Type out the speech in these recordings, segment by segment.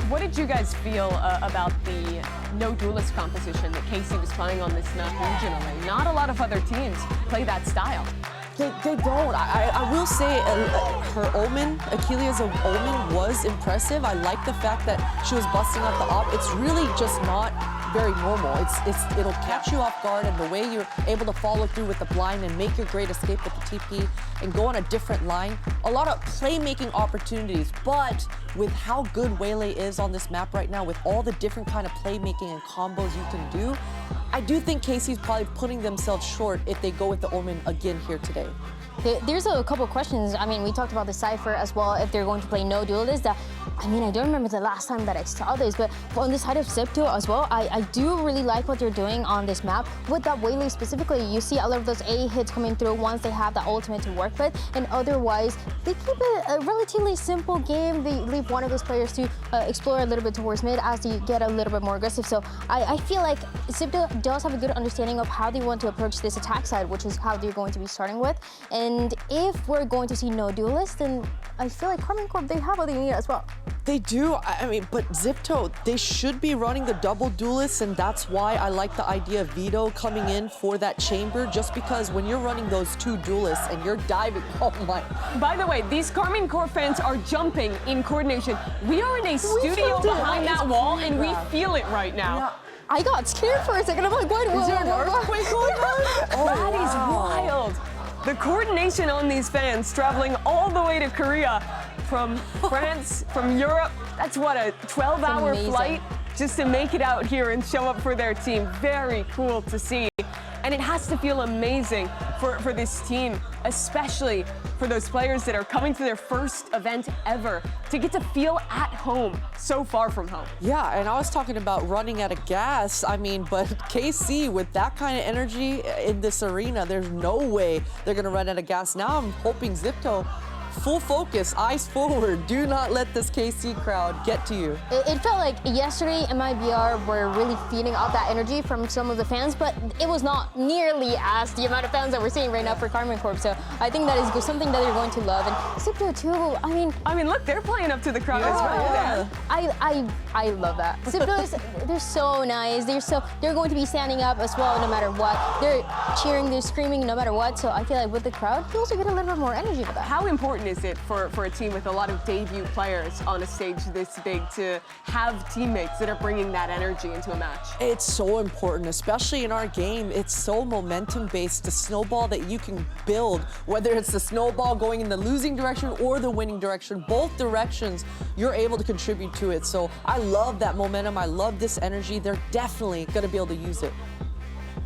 What did you guys feel about the no duelist composition that KC was playing on this map regionally? Not a lot of other teams play that style. They don't. I will say her Omen, Achilles of Omen was impressive. I like the fact that she was busting out the op. It's really just not very normal. It'll catch you off guard, and the way you're able to follow through with the blind and make your great escape with the TP and go on a different line. A lot of playmaking opportunities, but with how good Waylay is on this map right now, with all the different kind of playmaking and combos you can do, I do think KC's probably putting themselves short if they go with the Omen again here today. There's a couple of questions. I mean, we talked about the Cypher as well, if they're going to play no duelist. I mean, I don't remember the last time that I saw this, but on the side of Xipto as well, I do really like what they're doing on this map. With that Waylay specifically, you see a lot of those A hits coming through once they have the ultimate to work with, and otherwise, they keep it a relatively simple game. They leave one of those players to explore a little bit towards mid as you get a little bit more aggressive. So I feel like Xipto does have a good understanding of how they want to approach this attack side, which is how they're going to be starting with. And if we're going to see no duelist, then I feel like Karmine Corp, they have what they need as well. They do. I mean, but Xipto, they should be running the double duelists, and that's why I like the idea of Vito coming in for that chamber, just because when you're running those two duelists and you're diving, oh my. By the way, these Karmine Corp fans are jumping in coordination. We are in a studio behind that wall, and we feel it right now. Yeah. I got scared for a second. I'm like, what? Is there an earthquake going on? Oh, that is wild. The coordination on these fans traveling all the way to Korea from France, from Europe. That's what, a 12-hour flight just to make it out here and show up for their team. Very cool to see. And it has to feel amazing for this team, especially for those players that are coming to their first event ever, to get to feel at home so far from home. Yeah, and I was talking about running out of gas. I mean, but KC, with that kind of energy in this arena, there's no way they're going to run out of gas. Now I'm hoping Xipto, full focus, eyes forward. Do not let this KC crowd get to you. It felt like yesterday MIBR were really feeding off that energy from some of the fans, but it was not nearly as the amount of fans that we're seeing right now for Karmine Corp. So I think that is something that they're going to love. And Xipto too, I mean, look, they're playing up to the crowd as well. Yeah. I love that. Xipto they're so nice. They're going to be standing up as well no matter what. They're cheering, they're screaming no matter what. So I feel like with the crowd, you also get a little bit more energy with that. How important is it for a team with a lot of debut players on a stage this big to have teammates that are bringing that energy into a match? It's so important, especially in our game. It's so momentum-based, the snowball that you can build, whether it's the snowball going in the losing direction or the winning direction, both directions, you're able to contribute to it. So I love that momentum. I love this energy. They're definitely going to be able to use it.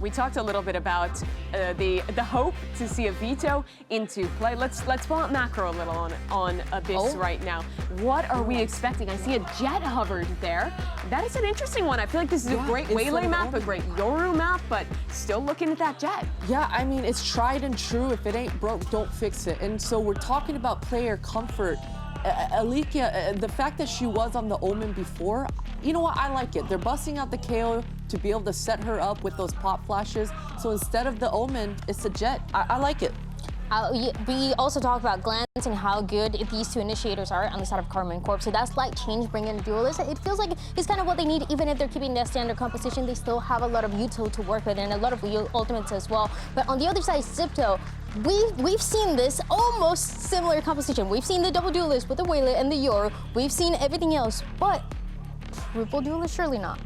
We talked a little bit about the hope to see a Vito into play. Let's pull out macro a little on Abyss right now. What are we expecting? I see a jet hovered there. That is an interesting one. I feel like this is a great Waylay map, a great Yoru map, but still looking at that jet. Yeah, I mean, it's tried and true. If it ain't broke, don't fix it. And so we're talking about player comfort. Alicia, the fact that she was on the Omen before, you know what, I like it. They're busting out the KO to be able to set her up with those pop flashes. So instead of the Omen, it's a jet. I like it. We also talk about Glance and how good these two initiators are on the side of Karmine Corp. So that slight change bringing in duelist, it feels like it's kind of what they need. Even if they're keeping that standard composition, they still have a lot of util to work with and a lot of ultimates as well. But on the other side, Xipto, we've seen this almost similar composition. We've seen the double duelist with the Waylay and the Yoru. We've seen everything else, but triple duelist, surely not.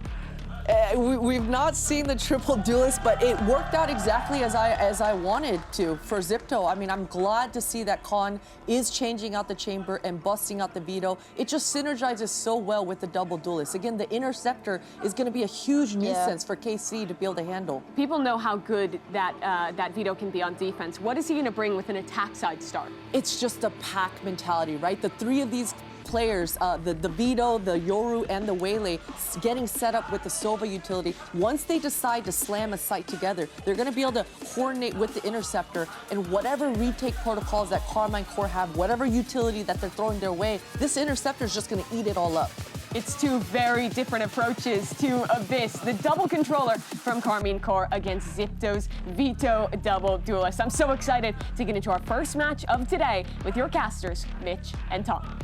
We've not seen the triple duelist, but it worked out exactly as I wanted to for Xipto. I mean, I'm glad to see that Khan is changing out the chamber and busting out the Vito. It just synergizes so well with the double duelist. Again, the interceptor is going to be a huge nuisance for KC to be able to handle. People know how good that Vito can be on defense. What is he going to bring with an attack side start? It's just a pack mentality, right? The three of these players, the Vito, the Yoru, and the Waylay, getting set up with the Sova utility. Once they decide to slam a site together, they're going to be able to coordinate with the interceptor, and whatever retake protocols that Karmine Corp have, whatever utility that they're throwing their way, this interceptor is just going to eat it all up. It's two very different approaches to Abyss. The double controller from Karmine Corp against Xipto's Vito double duelist. I'm so excited to get into our first match of today with your casters, Mitch and Tom.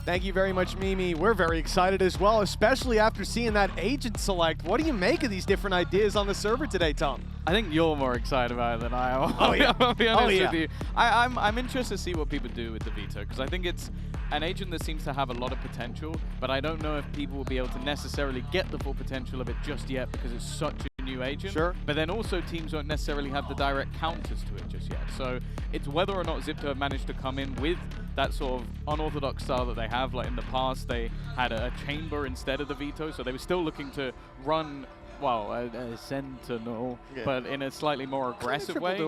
Thank you very much, Mimi. We're very excited as well, especially after seeing that agent select. What do you make of these different ideas on the server today, Tom? I think you're more excited about it than I am. Oh, yeah. I'll be honest yeah. with you. I'm interested to see what people do with the veto, because I think it's an agent that seems to have a lot of potential, but I don't know if people will be able to necessarily get the full potential of it just yet because it's such a new agent. Sure. But then also teams won't necessarily have the direct counters to it just yet. So it's whether or not Xipto have managed to come in with that sort of unorthodox style that they have. Like in the past, they had a chamber instead of the veto, so they were still looking to run, well, a sentinel, but in a slightly more aggressive way.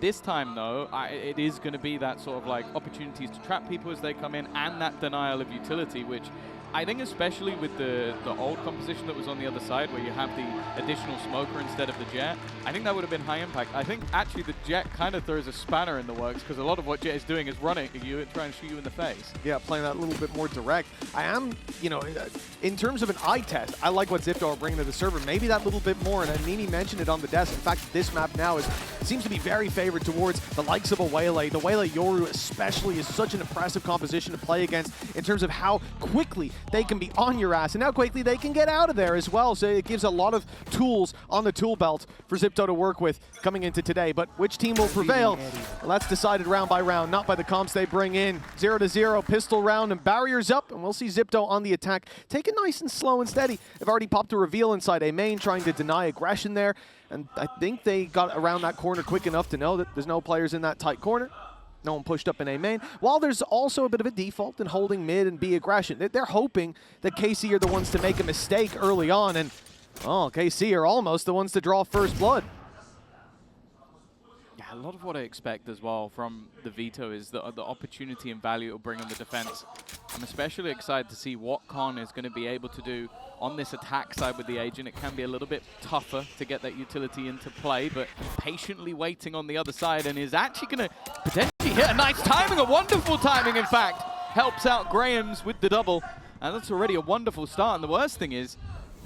This time, though, it is going to be that sort of like opportunities to trap people as they come in, and that denial of utility, which I think especially with the old composition that was on the other side, where you have the additional smoker instead of the Jet, I think that would have been high impact. I think actually the Jet kind of throws a spanner in the works, because a lot of what Jet is doing is running at you and trying to shoot you in the face. Yeah, playing that a little bit more direct. I am, you know, in terms of an eye test, I like what Xipto are bringing to the server. Maybe that little bit more, and Nini mentioned it on the desk. In fact, this map now seems to be very favored towards the likes of a Waylay. The Waylay Yoru especially is such an impressive composition to play against in terms of how quickly they can be on your ass and how quickly they can get out of there as well. So it gives a lot of tools on the tool belt for Xipto to work with coming into today. But which team will prevail? Well, that's decided round by round, not by the comps they bring in. 0-0, pistol round, and barriers up, and we'll see Xipto on the attack. Take it nice and slow and steady. They've already popped a reveal inside A main, trying to deny aggression there. And I think they got around that corner quick enough to know that there's no players in that tight corner. No one pushed up in A main. While there's also a bit of a default in holding mid and B aggression. They're hoping that KC are the ones to make a mistake early on, and oh, KC are almost the ones to draw first blood. Yeah, a lot of what I expect as well from the veto is the opportunity and value it will bring on the defense. I'm especially excited to see what Con is going to be able to do on this attack side with the agent. It can be a little bit tougher to get that utility into play, but patiently waiting on the other side, and is actually going to potentially hit a nice timing, a wonderful timing, in fact. Helps out Graham's with the double, and that's already a wonderful start. And the worst thing is,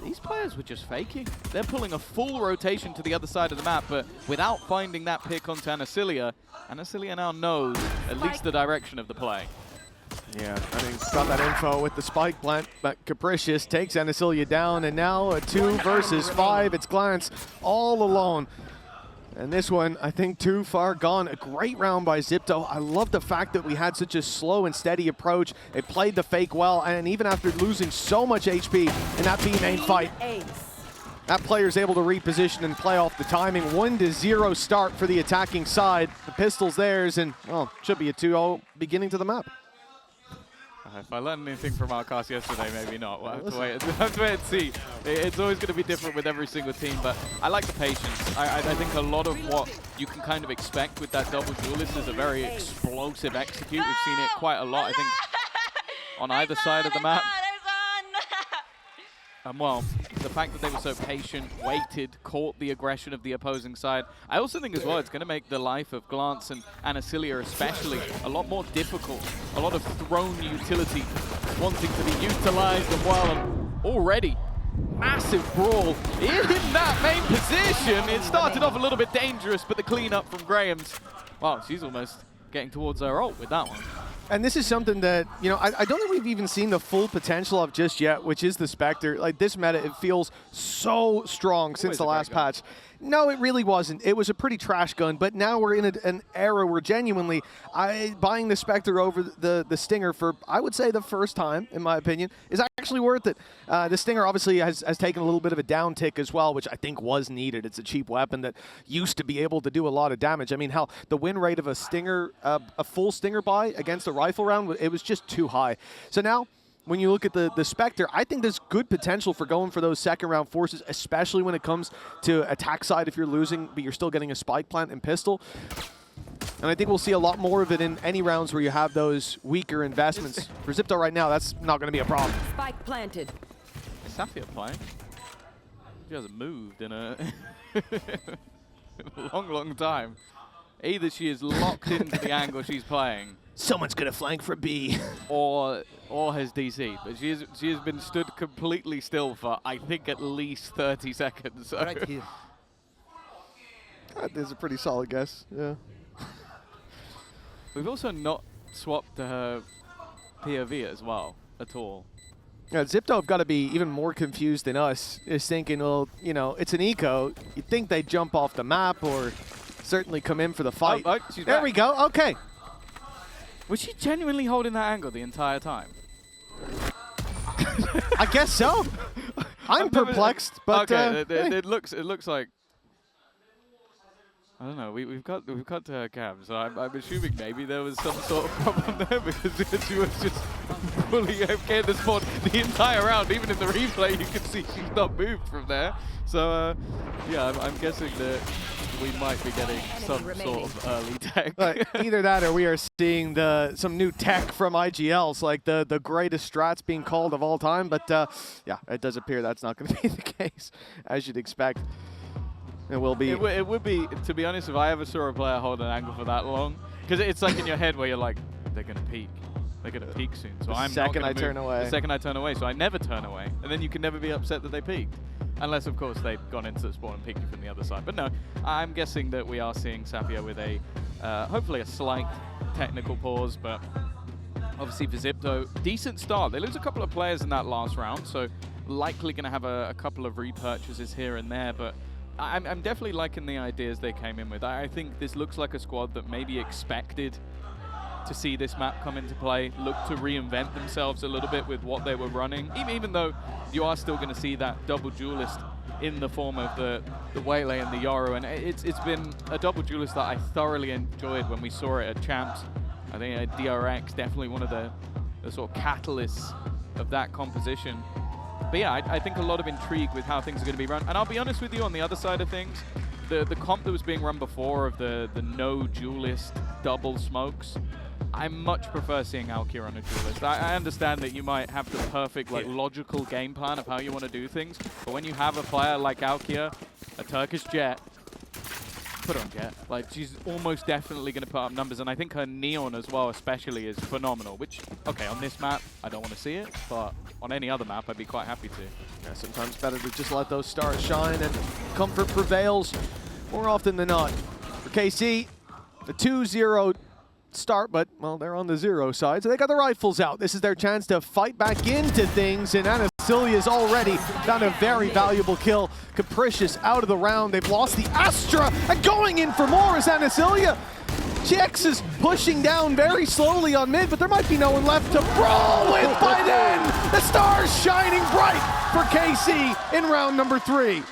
these players were just faking. They're pulling a full rotation to the other side of the map, but without finding that pick onto Anasilia. Anasilia now knows at least the direction of the play. Yeah, I think he's got that info with the spike plant, but Capricious takes Anasilia down, and now a 2 versus 5. It's Glance all alone. And this one, I think, too far gone. A great round by Xipto. I love the fact that we had such a slow and steady approach. They played the fake well, and even after losing so much HP in that B main fight, that player's able to reposition and play off the timing. 1-0 start for the attacking side. The pistol's theirs, and, well, should be a 2-0 beginning to the map. If I learned anything from our cast yesterday, maybe not. We'll have to wait and see. It's always going to be different with every single team, but I like the patience. I think a lot of what you can kind of expect with that double duelist is a very explosive execute. We've seen it quite a lot, I think, on either side of the map. And well, the fact that they were so patient, waited, caught the aggression of the opposing side. I also think as well it's going to make the life of Glance and Anasilia especially a lot more difficult. A lot of thrown utility wanting to be utilized as well. And already, massive brawl in that main position. It started off a little bit dangerous, but the cleanup from Graham's, wow, she's almost getting towards her ult with that one. And this is something that, you know, I don't think we've even seen the full potential of just yet, which is the Spectre. Like, this meta, it feels so strong since the last patch. No, it really wasn't. It was a pretty trash gun, but now we're in an era where genuinely buying the Spectre over the Stinger for, I would say, the first time, in my opinion, is actually worth it. The Stinger obviously has taken a little bit of a downtick as well, which I think was needed. It's a cheap weapon that used to be able to do a lot of damage. I mean, hell, the win rate of a Stinger, a full Stinger buy against a rifle round, it was just too high. So now, when you look at the Spectre, I think there's good potential for going for those second-round forces, especially when it comes to attack side if you're losing, but you're still getting a spike plant and pistol. And I think we'll see a lot more of it in any rounds where you have those weaker investments. For Xipto right now, that's not going to be a problem. Spike planted. Is Safia playing? She hasn't moved in a, in a long, long time. Either she is locked into the angle she's playing, Someone's going to flank for B. or has DC, but she has been stood completely still for, I think, at least 30 seconds. So. Right here. That is a pretty solid guess, yeah. We've also not swapped her POV as well, at all. Yeah, Xipto have got to be even more confused than us, is thinking, well, you know, it's an eco. You'd think they'd jump off the map or certainly come in for the fight. Oh, she's there back. we go. Okay. Was she genuinely holding that angle the entire time? I guess so. I'm perplexed, but okay, hey. it looks like. I don't know. We've got Cam, so I'm assuming maybe there was some sort of problem there because she was just fully AFK at the spot the entire round. Even in the replay, you can see she's not moved from there. So yeah, I'm guessing that we might be getting some sort of early tech. Either that or we are seeing some new tech from IGLs, like the greatest strats being called of all time. But yeah, it does appear that's not going to be the case, as you'd expect. It will be. It would be, to be honest, if I ever saw a player hold an angle for that long, because it's like in your head where you're like, they're going to peak. They're going to peak soon. So I'm not gonna move turn away. The second I turn away, so I never turn away. And then you can never be upset that they peaked. Unless, of course, they've gone into the spawn and peeked you from the other side. But no, I'm guessing that we are seeing Sapphire with a, hopefully a slight technical pause, but obviously for Xipto, decent start. They lose a couple of players in that last round, so likely going to have a couple of repurchases here and there, but I'm definitely liking the ideas they came in with. I think this looks like a squad that maybe expected to see this map come into play, look to reinvent themselves a little bit with what they were running, even though you are still going to see that double duelist in the form of the Waylay and the Yoru, and it's been a double duelist that I thoroughly enjoyed when we saw it at Champs. I think DRX definitely one of the sort of catalysts of that composition. But yeah, I think a lot of intrigue with how things are going to be run. And I'll be honest with you, on the other side of things, the comp that was being run before of the no duelist double smokes, I much prefer seeing Alkia on a duelist. I understand that you might have the perfect logical game plan of how you want to do things, but when you have a player like Alkia, a Turkish Jet, put her on Jet. Like, she's almost definitely going to put up numbers, and I think her Neon as well especially is phenomenal, which, okay, on this map, I don't want to see it, but on any other map, I'd be quite happy to. Yeah, sometimes better to just let those stars shine, and comfort prevails more often than not. For KC, the 2-0 start, but, well, they're on the 0 side, so they got the rifles out. This is their chance to fight back into things, and Anacilia's already found a very valuable kill. Capricious out of the round. They've lost the Astra, and going in for more is Anacilia. GX is pushing down very slowly on mid, but there might be no one left to brawl with by then. The stars shining bright for KC in round number 3.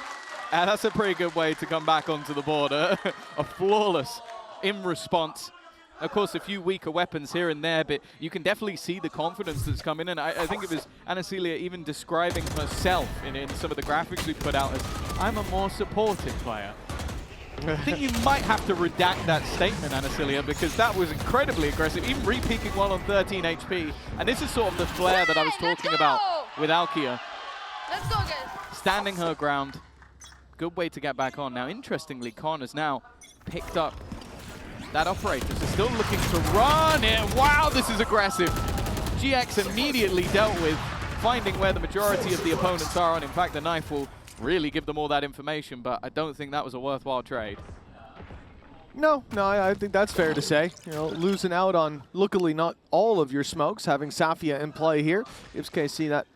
And that's a pretty good way to come back onto the board. A flawless in response. Of course, a few weaker weapons here and there, but you can definitely see the confidence that's come in. And I think it was Anacilia even describing herself in some of the graphics we put out as, I'm a more supportive player. I think you might have to redact that statement, Anacilia, because that was incredibly aggressive, even re-peeking while on 13 HP. And this is sort of the flair that I was talking about with Alkia. Let's go, guys. Standing her ground. Good way to get back on. Now, interestingly, Con has now picked up that operator. So still looking to run it. Wow, this is aggressive. GX immediately dealt with finding where the majority of the opponents are. And in fact, the knife will really give them all that information, but I don't think that was a worthwhile trade. No, I think that's fair to say. You know, losing out on, luckily, not all of your smokes, having Safia in play here gives KC that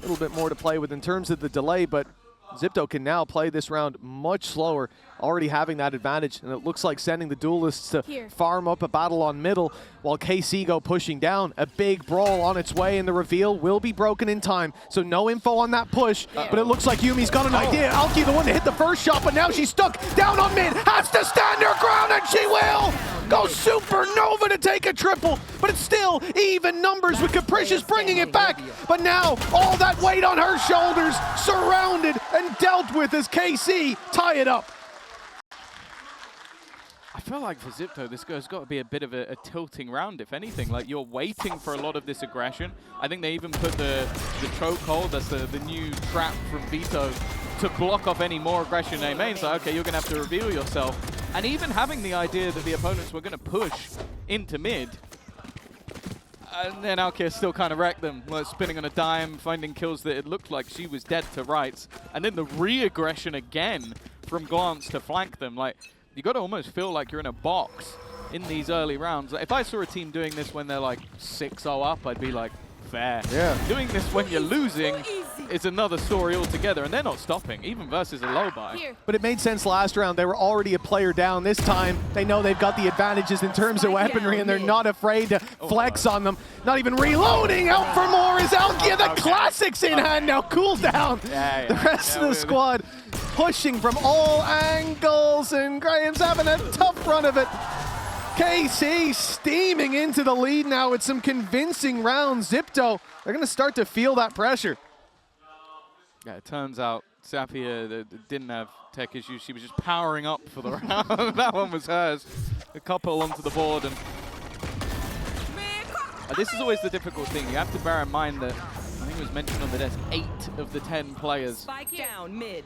little bit more to play with in terms of the delay, but Xipto can now play this round much slower, already having that advantage, and it looks like sending the duelists to farm up a battle on middle while KC go pushing down. A big brawl on its way, and the reveal will be broken in time, so no info on that push, but it looks like Yumi's got an idea. Alki the one to hit the first shot, but now she's stuck down on mid, has to stand her ground, and she will! Go Supernova to take a triple, but it's still even numbers with Capricious bringing it back. But now, all that weight on her shoulders, surrounded and dealt with as KC tie it up. I feel like for Xipto, this has got to be a bit of a tilting round, if anything. Like, you're waiting for a lot of this aggression. I think they even put the chokehold, that's the new trap from Vito, to block off any more aggression they may. So, okay, you're going to have to reveal yourself. And even having the idea that the opponents were going to push into mid, and then Alkia still kind of wrecked them, like spinning on a dime, finding kills that it looked like she was dead to rights. And then the re-aggression again from Glance to flank them. Like, you got to almost feel like you're in a box in these early rounds. If I saw a team doing this when they're like 6-0 up, I'd be like, fair. Yeah. Doing this when you're losing is another story altogether, and they're not stopping, even versus a low buy. But it made sense last round. They were already a player down. This time, they know they've got the advantages in terms of weaponry, and they're not afraid to flex on them. Not even reloading. Out for more is Alkia. The classics in hand now. Cool down. The rest of the squad pushing from all angles, and Graham's having a tough run of it. KC steaming into the lead now with some convincing rounds. Xipto, they're going to start to feel that pressure. Yeah, it turns out Sapphire didn't have tech issues. She was just powering up for the round. That one was hers. A couple onto the board. And this is always the difficult thing. You have to bear in mind that, I think it was mentioned on the desk, 8 of the 10 players Spike down mid.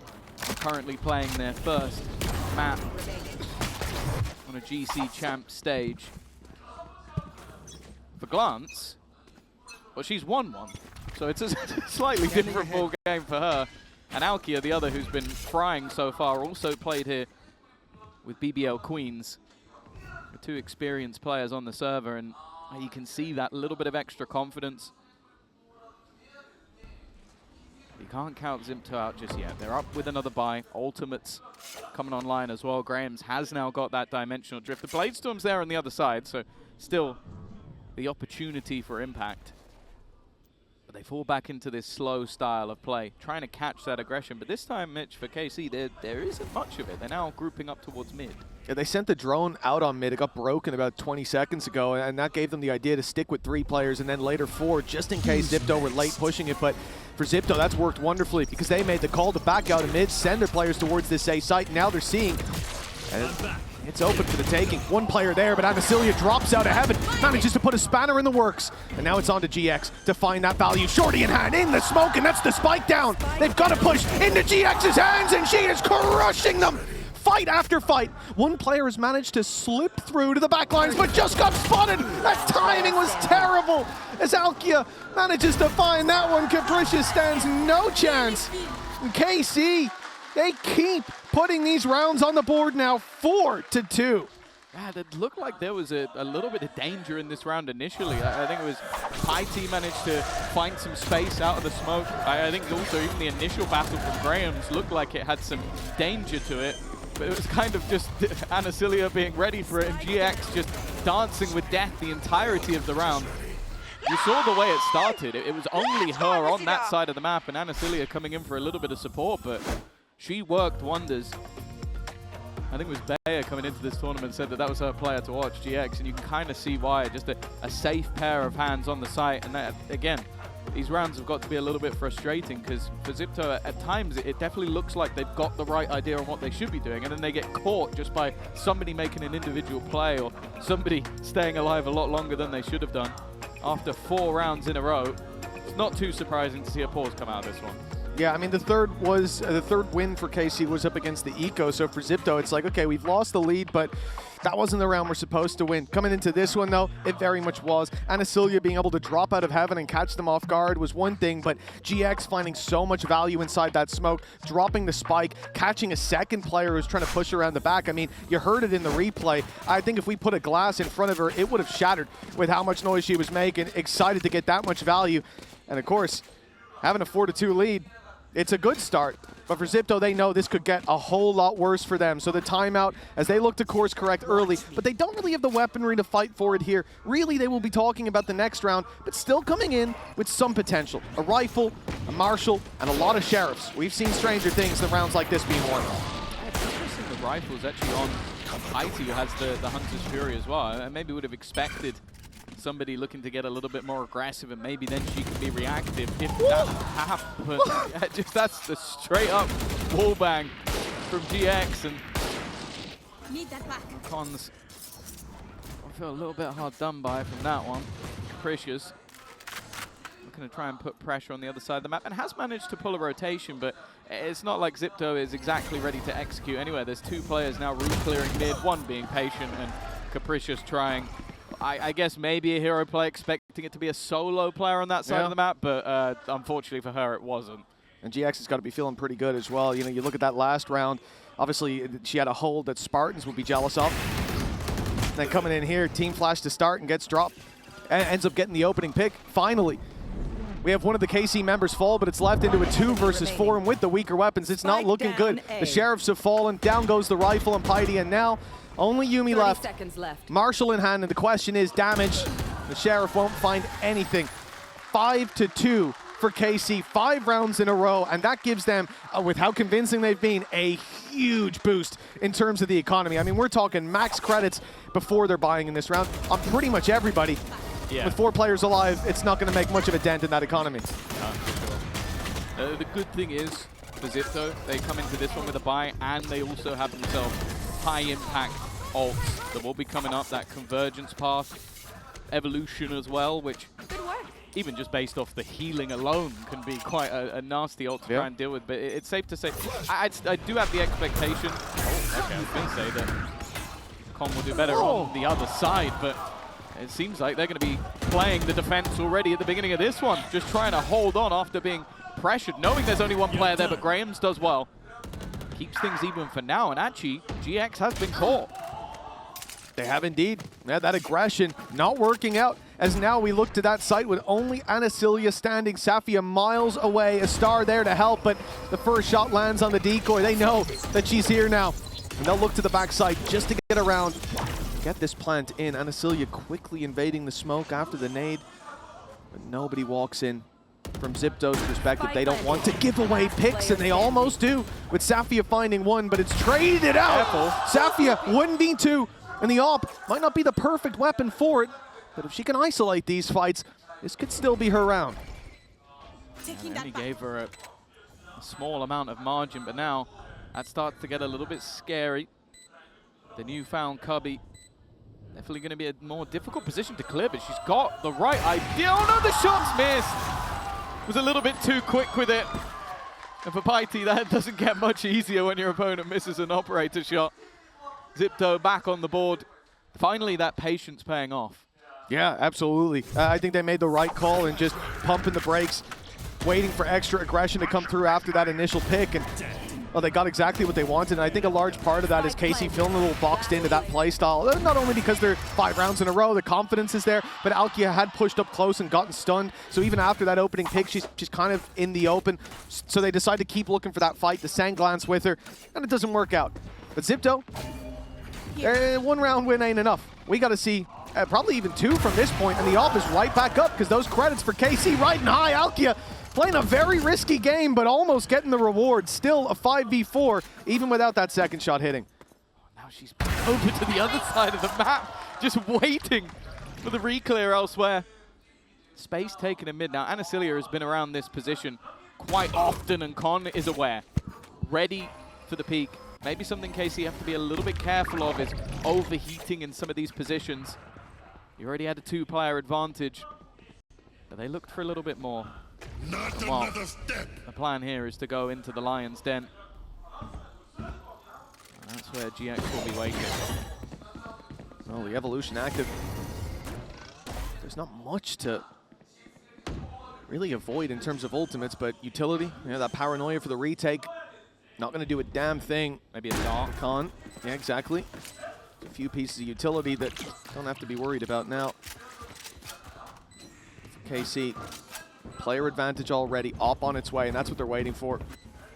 are currently playing their first map on a GC champ stage. For Glance, well, she's won one, so it's a slightly different ball game for her. And Alkia, the other who's been frying so far, also played here with BBL Queens. The 2 experienced players on the server, and you can see that little bit of extra confidence. You can't count Xipto out just yet. They're up with another buy. Ultimates coming online as well. Graham's has now got that dimensional drift. The Bladestorm's there on the other side, so still the opportunity for impact. But they fall back into this slow style of play, trying to catch that aggression. But this time, Mitch, for KC, there isn't much of it. They're now grouping up towards mid. Yeah, they sent the drone out on mid. It got broken about 20 seconds ago, and that gave them the idea to stick with 3 players and then later 4, just in case Xipto were late pushing it. But for Xipto, that's worked wonderfully because they made the call to back out of mid, send their players towards this A site. Now they're seeing, and it's open for the taking. 1 player there, but Anasilia drops out of heaven, manages to put a spanner in the works. And now it's on to GX to find that value. Shorty in hand, in the smoke, and that's the spike down. They've got to push into GX's hands, and she is crushing them. Fight after fight. 1 player has managed to slip through to the back lines, but just got spotted. That timing was terrible as Alkia manages to find that one. Capricious stands no chance. And KC, they keep putting these rounds on the board now, 4-2. Yeah, it looked like there was a little bit of danger in this round initially. I think it was IT managed to find some space out of the smoke. I think also even the initial battle from Graham's looked like it had some danger to it. But it was kind of just Anasilia being ready for it and GX just dancing with death the entirety of the round. You saw the way it started. It was only her on that side of the map and Anasilia coming in for a little bit of support, but she worked wonders. I think it was Bayer coming into this tournament said that was her player to watch, GX, and you can kind of see why. Just a safe pair of hands on the site, and that, again, these rounds have got to be a little bit frustrating because for Xipto, at times, it definitely looks like they've got the right idea on what they should be doing, and then they get caught just by somebody making an individual play or somebody staying alive a lot longer than they should have done. After 4 rounds in a row, it's not too surprising to see a pause come out of this one. Yeah, I mean, the third win for KC was up against the Eco, so for Xipto, it's like, okay, we've lost the lead, but that wasn't the round we're supposed to win. Coming into this one, though, it very much was. Anasilia being able to drop out of heaven and catch them off guard was one thing, but GX finding so much value inside that smoke, dropping the spike, catching a second player who's trying to push around the back. I mean, you heard it in the replay. I think if we put a glass in front of her, it would have shattered with how much noise she was making. Excited to get that much value. And of course, having a 4-2 lead, it's a good start, but for Xipto, they know this could get a whole lot worse for them. So the timeout, as they look to course correct early, but they don't really have the weaponry to fight for it here. Really, they will be talking about the next round, but still coming in with some potential. A rifle, a marshal, and a lot of sheriffs. We've seen stranger things than rounds like this being won. It's interesting the rifle's actually on IT, who has the Hunter's Fury as well. I maybe would have expected somebody looking to get a little bit more aggressive, and maybe then she could be reactive if that happened. Yeah, just that's the straight up wall bang from GX, and Need that back. Cons, I feel a little bit hard done by from that one. Capricious looking to try and put pressure on the other side of the map and has managed to pull a rotation, but it's not like Xipto is exactly ready to execute anywhere. There's 2 players now room clearing mid, one being patient and Capricious trying. I guess maybe a hero play, expecting it to be a solo player on that side of the map, but unfortunately for her, it wasn't. And GX has got to be feeling pretty good as well. You know, you look at that last round, obviously she had a hold that Spartans would be jealous of. Then coming in here, team flash to start and gets dropped. And ends up getting the opening pick. Finally, we have one of the KC members fall, but it's left into a 2 versus 4, and with the weaker weapons, it's not looking good. The Sheriffs have fallen, down goes the rifle and Piety, and now only Yuumi left. Marshall in hand, and the question is damage. The Sheriff won't find anything. 5-2 for KC, 5 rounds in a row, and that gives them, with how convincing they've been, a huge boost in terms of the economy. I mean, we're talking max credits before they're buying in this round on pretty much everybody. Yeah. With 4 players alive, it's not going to make much of a dent in that economy. Sure. The good thing is, for Xipto, they come into this one with a buy, and they also have themselves high-impact ults that will be coming up, that convergence path, evolution as well, which even just based off the healing alone can be quite a nasty ult to try and deal with. But it's safe to say, I do have the expectation, okay, I was going to say that Con will do better on the other side, but it seems like they're going to be playing the defense already at the beginning of this one, just trying to hold on after being pressured, knowing there's only one player there, but Graham's does well. Keeps things even for now, and actually, GX has been caught. They have indeed. Yeah, that aggression not working out, as now we look to that site with only Anasilia standing. Safia miles away, a star there to help, but the first shot lands on the decoy. They know that she's here now, and they'll look to the backside just to get around. Get this plant in. Anasilia quickly invading the smoke after the nade, but nobody walks in. From Xipto's perspective, they don't want to give away picks, and they almost do with Safia finding one, but it's traded out. Safia 1v2, and the AWP might not be the perfect weapon for it, but if she can isolate these fights, this could still be her round. And he gave her a small amount of margin, but now that starts to get a little bit scary. The newfound Cubby definitely going to be a more difficult position to clear, but she's got the right idea. Oh no, the shot's missed! Was a little bit too quick with it. And for Piety, that doesn't get much easier when your opponent misses an operator shot. Xipto back on the board. Finally, that patience paying off. Yeah, absolutely. I think they made the right call and just pumping the brakes, waiting for extra aggression to come through after that initial pick. And well, they got exactly what they wanted, and I think a large part of that is KC feeling a little boxed into that play style. Not only because they're 5 rounds in a row, the confidence is there, but Alkia had pushed up close and gotten stunned. So even after that opening pick, she's kind of in the open. So they decide to keep looking for that fight. The Sand glance with her, and it doesn't work out. But Xipto, 1 round win ain't enough. We got to see probably even 2 from this point, and the AWP is right back up because those credits for KC riding high. Alkia playing a very risky game, but almost getting the reward. Still a 5v4, even without that second shot hitting. Now she's over to the other side of the map, just waiting for the reclear elsewhere. Space taken in mid. Now, Anasilia has been around this position quite often, and Con is aware. Ready for the peak. Maybe something KC have to be a little bit careful of is overheating in some of these positions. You already had a 2-player advantage, but they looked for a little bit more. Well, the plan here is to go into the Lion's Den. And that's where GX will be waiting. Well, the evolution active. There's not much to really avoid in terms of ultimates, but utility, that paranoia for the retake, not going to do a damn thing. Maybe a dark. Con. Yeah, exactly. A few pieces of utility that don't have to be worried about now. For KC. Player advantage already, up on its way, and that's what they're waiting for.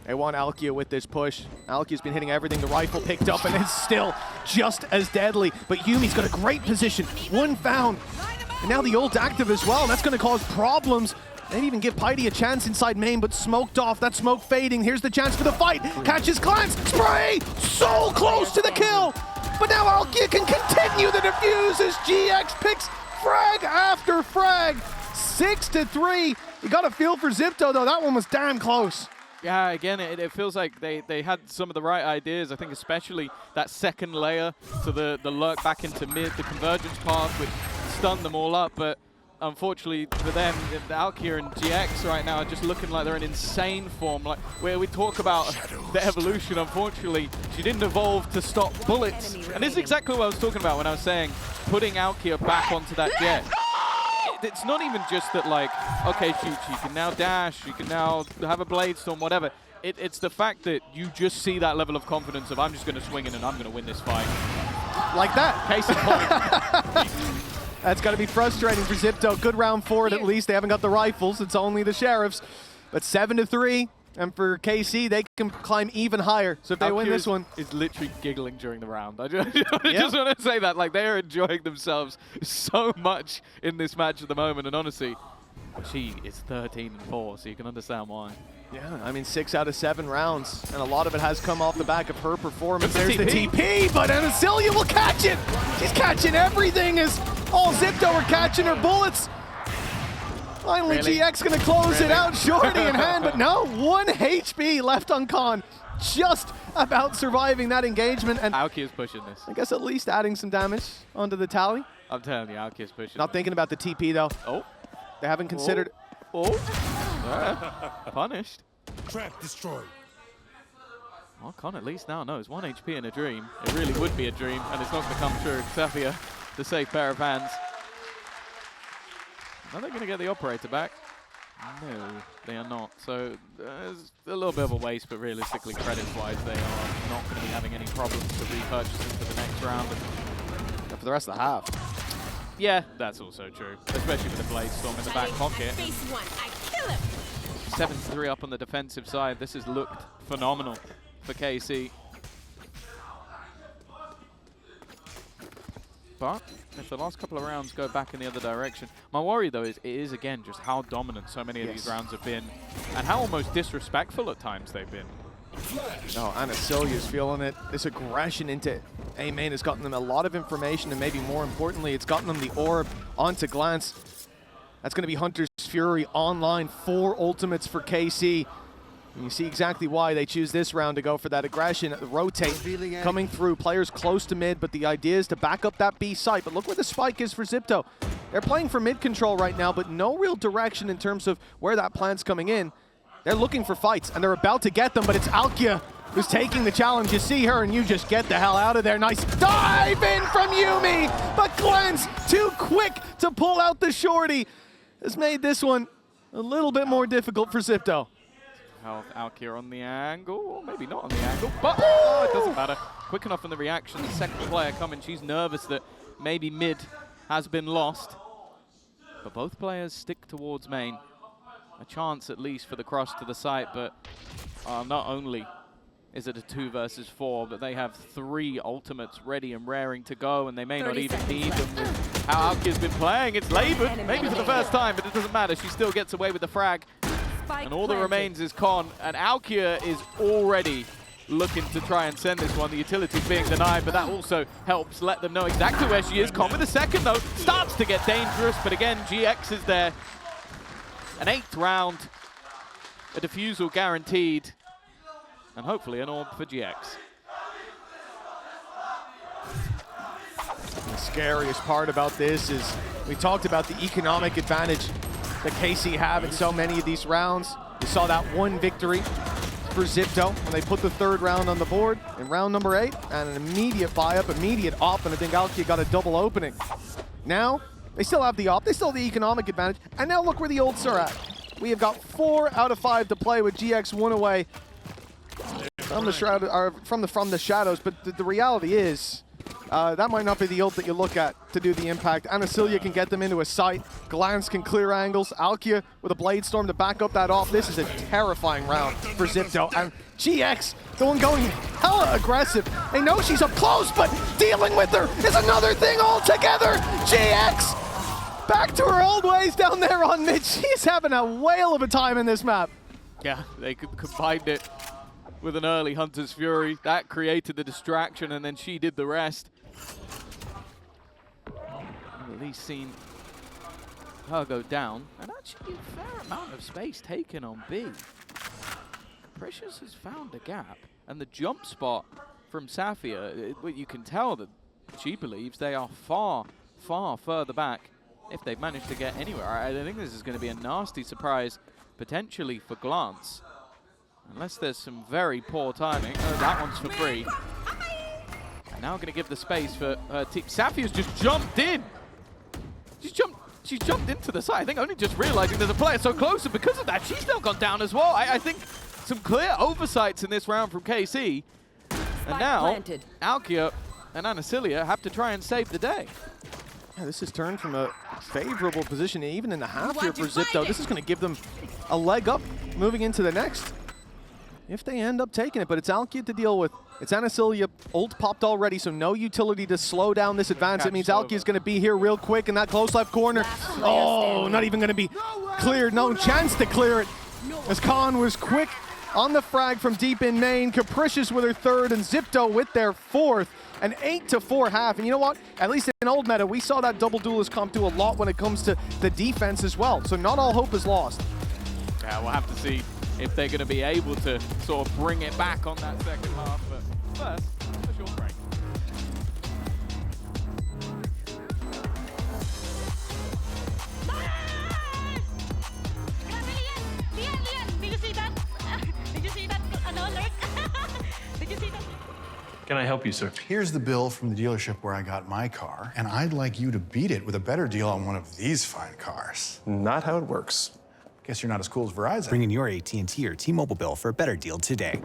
They want Alkia with this push. Alkia's been hitting everything. The rifle picked up, and it's still just as deadly. But Yumi's got a great position. 1 found. And now the ult active as well. That's going to cause problems. Maybe even give Piety a chance inside main, but smoked off. That smoke fading. Here's the chance for the fight. Catches glance. Spray! So close to the kill! But now Alkia can continue the defuse as GX picks frag after frag. 6-3. You got a feel for Xipto, though. That one was damn close. Yeah, again, it feels like they had some of the right ideas. I think especially that second layer to the lurk back into mid, the convergence path, which stunned them all up. But unfortunately for them, Alkia and GX right now are just looking like they're in insane form. Like where we talk about the evolution, unfortunately, she didn't evolve to stop bullets. And this is exactly what I was talking about when I was saying putting Alkia back onto that jet. It's not even just that, like, okay, she can now dash, she can now have a blade storm, whatever. It's the fact that you just see that level of confidence of I'm just going to swing in and I'm going to win this fight. Like that. Case in point. That's got to be frustrating for Xipto. Good round for it at least. They haven't got the rifles. It's only the Sheriffs. But 7-3. And for KC, they can climb even higher. So if they win this one... is literally giggling during the round. I just want to say that. Like, they are enjoying themselves so much in this match at the moment. And honestly, she is 13-4, so you can understand why. Yeah, I mean, 6 out of 7 rounds. And a lot of it has come off the back of her performance. There's the TP, but Anacilia will catch it. She's catching everything as all Xipto are catching her bullets. Finally, Really? GX gonna close it out, shorty in hand, but no, 1 HP left on Con. Just about surviving that engagement, and Aoki is pushing this. I guess at least adding some damage onto the tally. I'm telling you, Aoki is pushing. Not thinking about the TP though. Oh. They haven't considered. Punished. Trap destroyed. Well, Con at least now knows 1 HP in a dream. It really would be a dream, and it's not going to come true. Xavier, the safe pair of hands. Are they going to get the operator back? No, they are not. So it's a little bit of a waste, but realistically, credits-wise, they are not going to be having any problems to repurchase into the next round. For the rest of the half. Yeah, that's also true, especially with the Blade Storm in the back pocket. Face one, I kill him. 7-3 up on the defensive side. This has looked phenomenal for KC. But if the last couple of rounds go back in the other direction, my worry though is it is again just how dominant so many of these rounds have been and how almost disrespectful at times they've been. No, Anacilia's feeling it. This aggression into A-Main has gotten them a lot of information, and maybe more importantly, it's gotten them the orb onto Glance. That's going to be Hunter's Fury online, 4 ultimates for KC. And you see exactly why they choose this round to go for that aggression, rotate, coming through, players close to mid, but the idea is to back up that B site. But look where the spike is for Xipto. They're playing for mid control right now, but no real direction in terms of where that plan's coming in. They're looking for fights, and they're about to get them, but it's Alkia who's taking the challenge. You see her, and you just get the hell out of there. Nice dive in from Yumi, but Glance, too quick to pull out the shorty, has made this one a little bit more difficult for Xipto. Alkia on the angle, or maybe not on the angle, but oh, it doesn't matter. Quick enough in the reaction. The second player coming, she's nervous that maybe mid has been lost. But both players stick towards main. A chance at least for the cross to the site, but not only is it a 2 versus 4, but they have 3 ultimates ready and raring to go, and they may not even need them with how Alkia's been playing. It's labored, maybe for the first time, but it doesn't matter. She still gets away with the frag. And all that remains is Con, and Alkia is already looking to try and send this one. The utility's being denied, but that also helps let them know exactly where she is. Con with a second, though, starts to get dangerous, but again, GX is there. An 8th round, a defusal guaranteed, and hopefully an orb for GX. The scariest part about this is we talked about the economic advantage that KC have in so many of these rounds. You saw that 1 victory for Xipto when they put the 3rd round on the board in round number 8, and an immediate buy-up, immediate op, and I think Alkia got a double opening. Now, they still have the op, they still have the economic advantage, and now look where the ults are at. We have got 4 out of 5 to play with GX 1 away from the shroud, or from the shadows, but the reality is, that might not be the ult that you look at to do the impact. Anacilia can get them into a site. Glance can clear angles. Alkia with a Blade Storm to back up that off. This is a terrifying round for Xipto. And GX, the one going hella aggressive. They know she's up close, but dealing with her is another thing altogether. GX back to her old ways down there on mid. She's having a whale of a time in this map. Yeah, they combined it with an early Hunter's Fury. That created the distraction, and then she did the rest. I've at least seen her go down, and actually a fair amount of space taken on B. Capricious has found a gap, and the jump spot from Safia, you can tell that she believes they are far, far further back if they've managed to get anywhere. I think this is going to be a nasty surprise, potentially for Glance. Unless there's some very poor timing. Oh, that one's for free. Now going to give the space for team. Safia's just jumped in. She's jumped into the side. I think only just realizing there's a player so close, and because of that, she's now gone down as well. I think some clear oversights in this round from KC. And now, Alkia and Anasilia have to try and save the day. Yeah, this has turned from a favorable position, even in the half here for want to Xipto. fight This it. is going to give them a leg up moving into the next, if they end up taking it. But it's Alkia to deal with. It's Anasilia, ult popped already, so no utility to slow down this advance. It means Alkia is going to be here real quick in that close left corner. Oh, not even going to be cleared. No chance to clear it, as Khan was quick on the frag from deep in main. Capricious with her third, and Xipto with their fourth. An 8-4 half, and you know what? At least in old meta, we saw that double duelist comp do a lot when it comes to the defense as well. So not all hope is lost. Yeah, we'll have to see if they're going to be able to sort of bring it back on that second half. But first, a short break. Lian. Did you see that? Did you see that alert? Did you see that? Can I help you, sir? Here's the bill from the dealership where I got my car, and I'd like you to beat it with a better deal on one of these fine cars. Not how it works. Guess you're not as cool as Verizon. Bring in your AT&T or T-Mobile bill for a better deal today.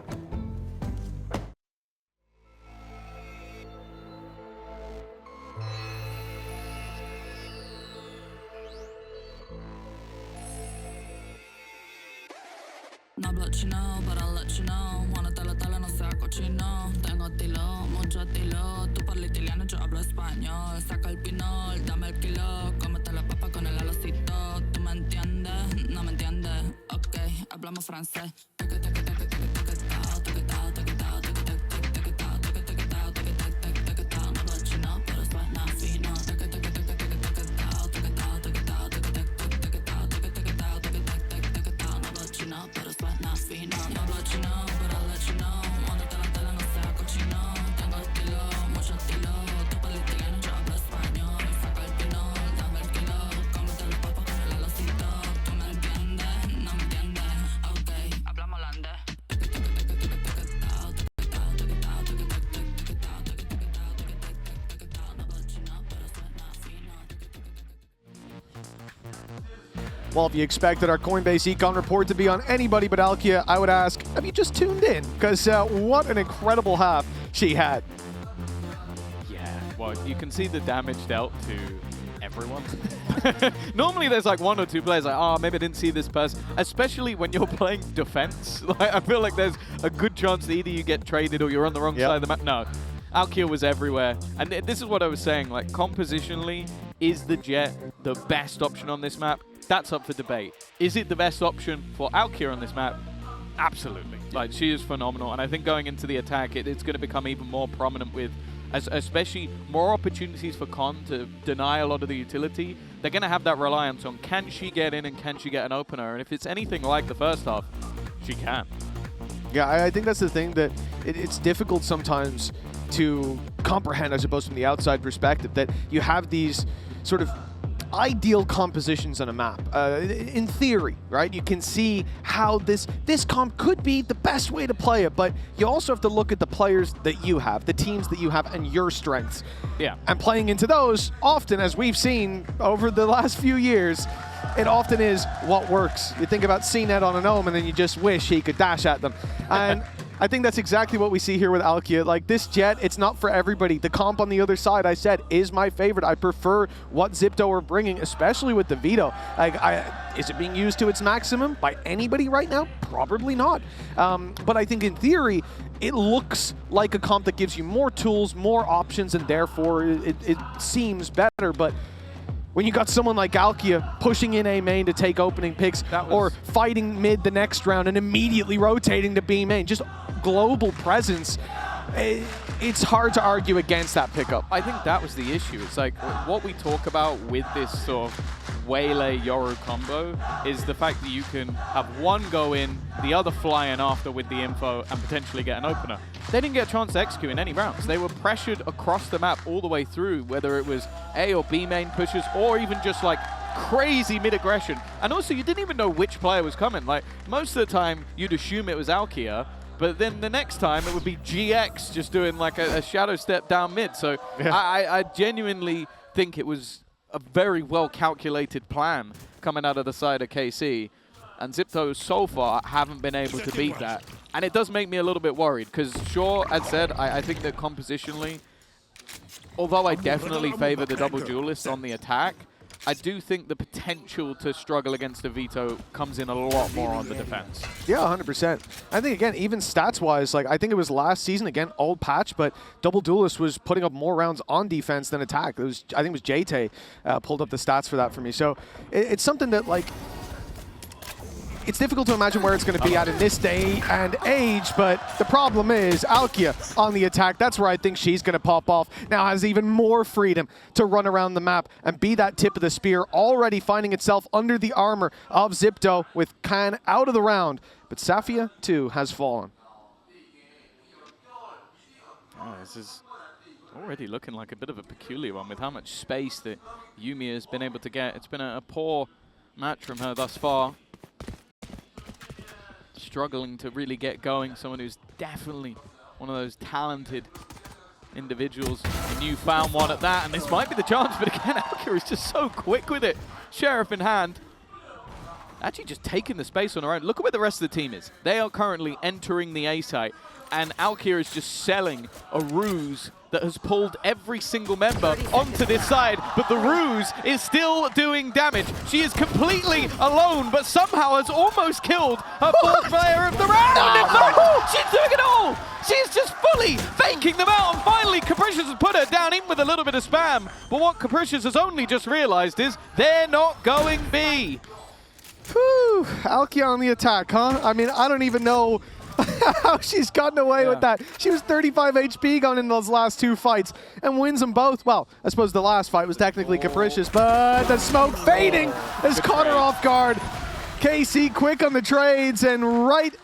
Not let you know, but I'll let you know. Wanna tele no sea cochino. Tengo estilo, mucho estilo. Tú parli italiano, yo hablo español. Saca el pinol, dame el kilo. Cómete la papa con el alocito. ¿Tú me entiendes? No me entiendes. Ok, hablamos francés. Well, if you expected our Coinbase Econ report to be on anybody but Alkia, I would ask, have you just tuned in? Because what an incredible half she had. Yeah, well, you can see the damage dealt to everyone. Normally there's like one or two players like, oh, maybe I didn't see this person. Especially when you're playing defense. Like, I feel like there's a good chance that either you get traded or you're on the wrong side of the map. No, Alkia was everywhere. And this is what I was saying, like, compositionally, is the Jet the best option on this map? That's up for debate. Is it the best option for Alkia on this map? Absolutely. Like, she is phenomenal. And I think going into the attack, it's going to become even more prominent with, especially more opportunities for Con to deny a lot of the utility. They're going to have that reliance on, can she get in and can she get an opener? And if it's anything like the first half, she can. Yeah, I think that's the thing, that it's difficult sometimes to comprehend, I suppose, from the outside perspective, that you have these sort of ideal compositions on a map. In theory, right? You can see how this comp could be the best way to play it, but you also have to look at the players that you have, the teams that you have, and your strengths. Yeah. And playing into those, often, as we've seen over the last few years, it often is what works. You think about CNET on an Ohm, and then you just wish he could dash at them. And I think that's exactly what we see here with Alkia. Like, this Jet, it's not for everybody. The comp on the other side, I said, is my favorite. I prefer what Xipto are bringing, especially with the Veto. Like, is it being used to its maximum by anybody right now? Probably not. But I think in theory, it looks like a comp that gives you more tools, more options, and therefore it seems better. But when you got someone like Alkia pushing in A main to take opening picks, or fighting mid the next round and immediately rotating to B main, just global presence, it's hard to argue against that pickup. I think that was the issue. It's like, what we talk about with this sort of Waylay Yoru combo is the fact that you can have one go in, the other fly in after with the info, and potentially get an opener. They didn't get a chance to execute in any rounds. They were pressured across the map all the way through, whether it was A or B main pushes, or even just like crazy mid-aggression. And also, you didn't even know which player was coming. Like, most of the time, you'd assume it was Alkia, but then the next time, it would be GX just doing like a shadow step down mid. So yeah. I genuinely think it was a very well-calculated plan coming out of the side of KC. And Xipto, so far, haven't been able to beat that. And it does make me a little bit worried, because sure, as said, I think that compositionally, although I definitely favor the double duelist on the attack, I do think the potential to struggle against a veto comes in a lot more on the defense. Yeah, 100%. I think, again, even stats-wise, like, I think it was last season, again, old patch, but Double Duelist was putting up more rounds on defense than attack. It was, I think it was JT pulled up the stats for that for me. So it's something that, like, it's difficult to imagine where it's going to be at in this day and age, but the problem is Alkia on the attack. That's where I think she's going to pop off. Now has even more freedom to run around the map and be that tip of the spear, already finding itself under the armor of Xipto with Khan out of the round. But Safia, too, has fallen. Oh, this is already looking like a bit of a peculiar one with how much space that Yumi has been able to get. It's been a poor match from her thus far. Struggling to really get going. Someone who's definitely one of those talented individuals. And you found one at that, and this might be the chance, but again, Alkia is just so quick with it. Sheriff in hand. Actually just taking the space on her own. Look at where the rest of the team is. They are currently entering the A site, and Alkia is just selling a ruse that has pulled every single member onto this side, but the ruse is still doing damage. She is completely alone, but somehow has almost killed her fourth player of the round. No! She's doing it all! She's just fully faking them out, and finally Capricious has put her down, even with a little bit of spam. But what Capricious has only just realized is they're not going B. Whew, Alkia on the attack, huh? I mean, I don't even know how she's gotten away with that. She was 35 HP going in those last two fights and wins them both. Well, I suppose the last fight was technically Capricious, but the smoke fading has caught her off guard. KC quick on the trades and right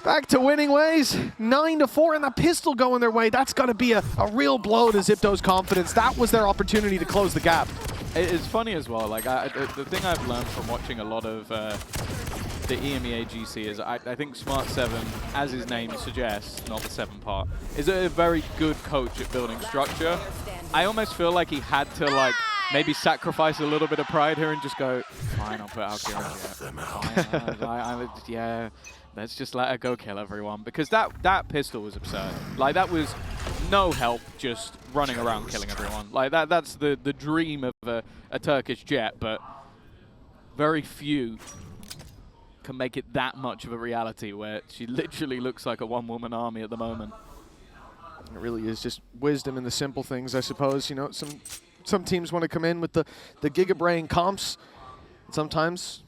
back to winning ways. 9-4 and the pistol going their way. That's got to be a real blow to Xipto's confidence. That was their opportunity to close the gap. It's funny as well. Like the thing I've learned from watching a lot of the EMEA GC is I think Smart 7, as his name suggests, not the 7 part, is a very good coach at building structure. I almost feel like he had to like maybe sacrifice a little bit of pride here and just go, fine, I'll put Alkia. Yeah, let's just let her go kill everyone, because that pistol was absurd. Like that was no help, just running around killing everyone. Like that's the dream of a Turkish jet, but very few can make it that much of a reality where she literally looks like a one-woman army at the moment. It really is just wisdom in the simple things, I suppose. You know, some teams want to come in with the gigabrain comps. Sometimes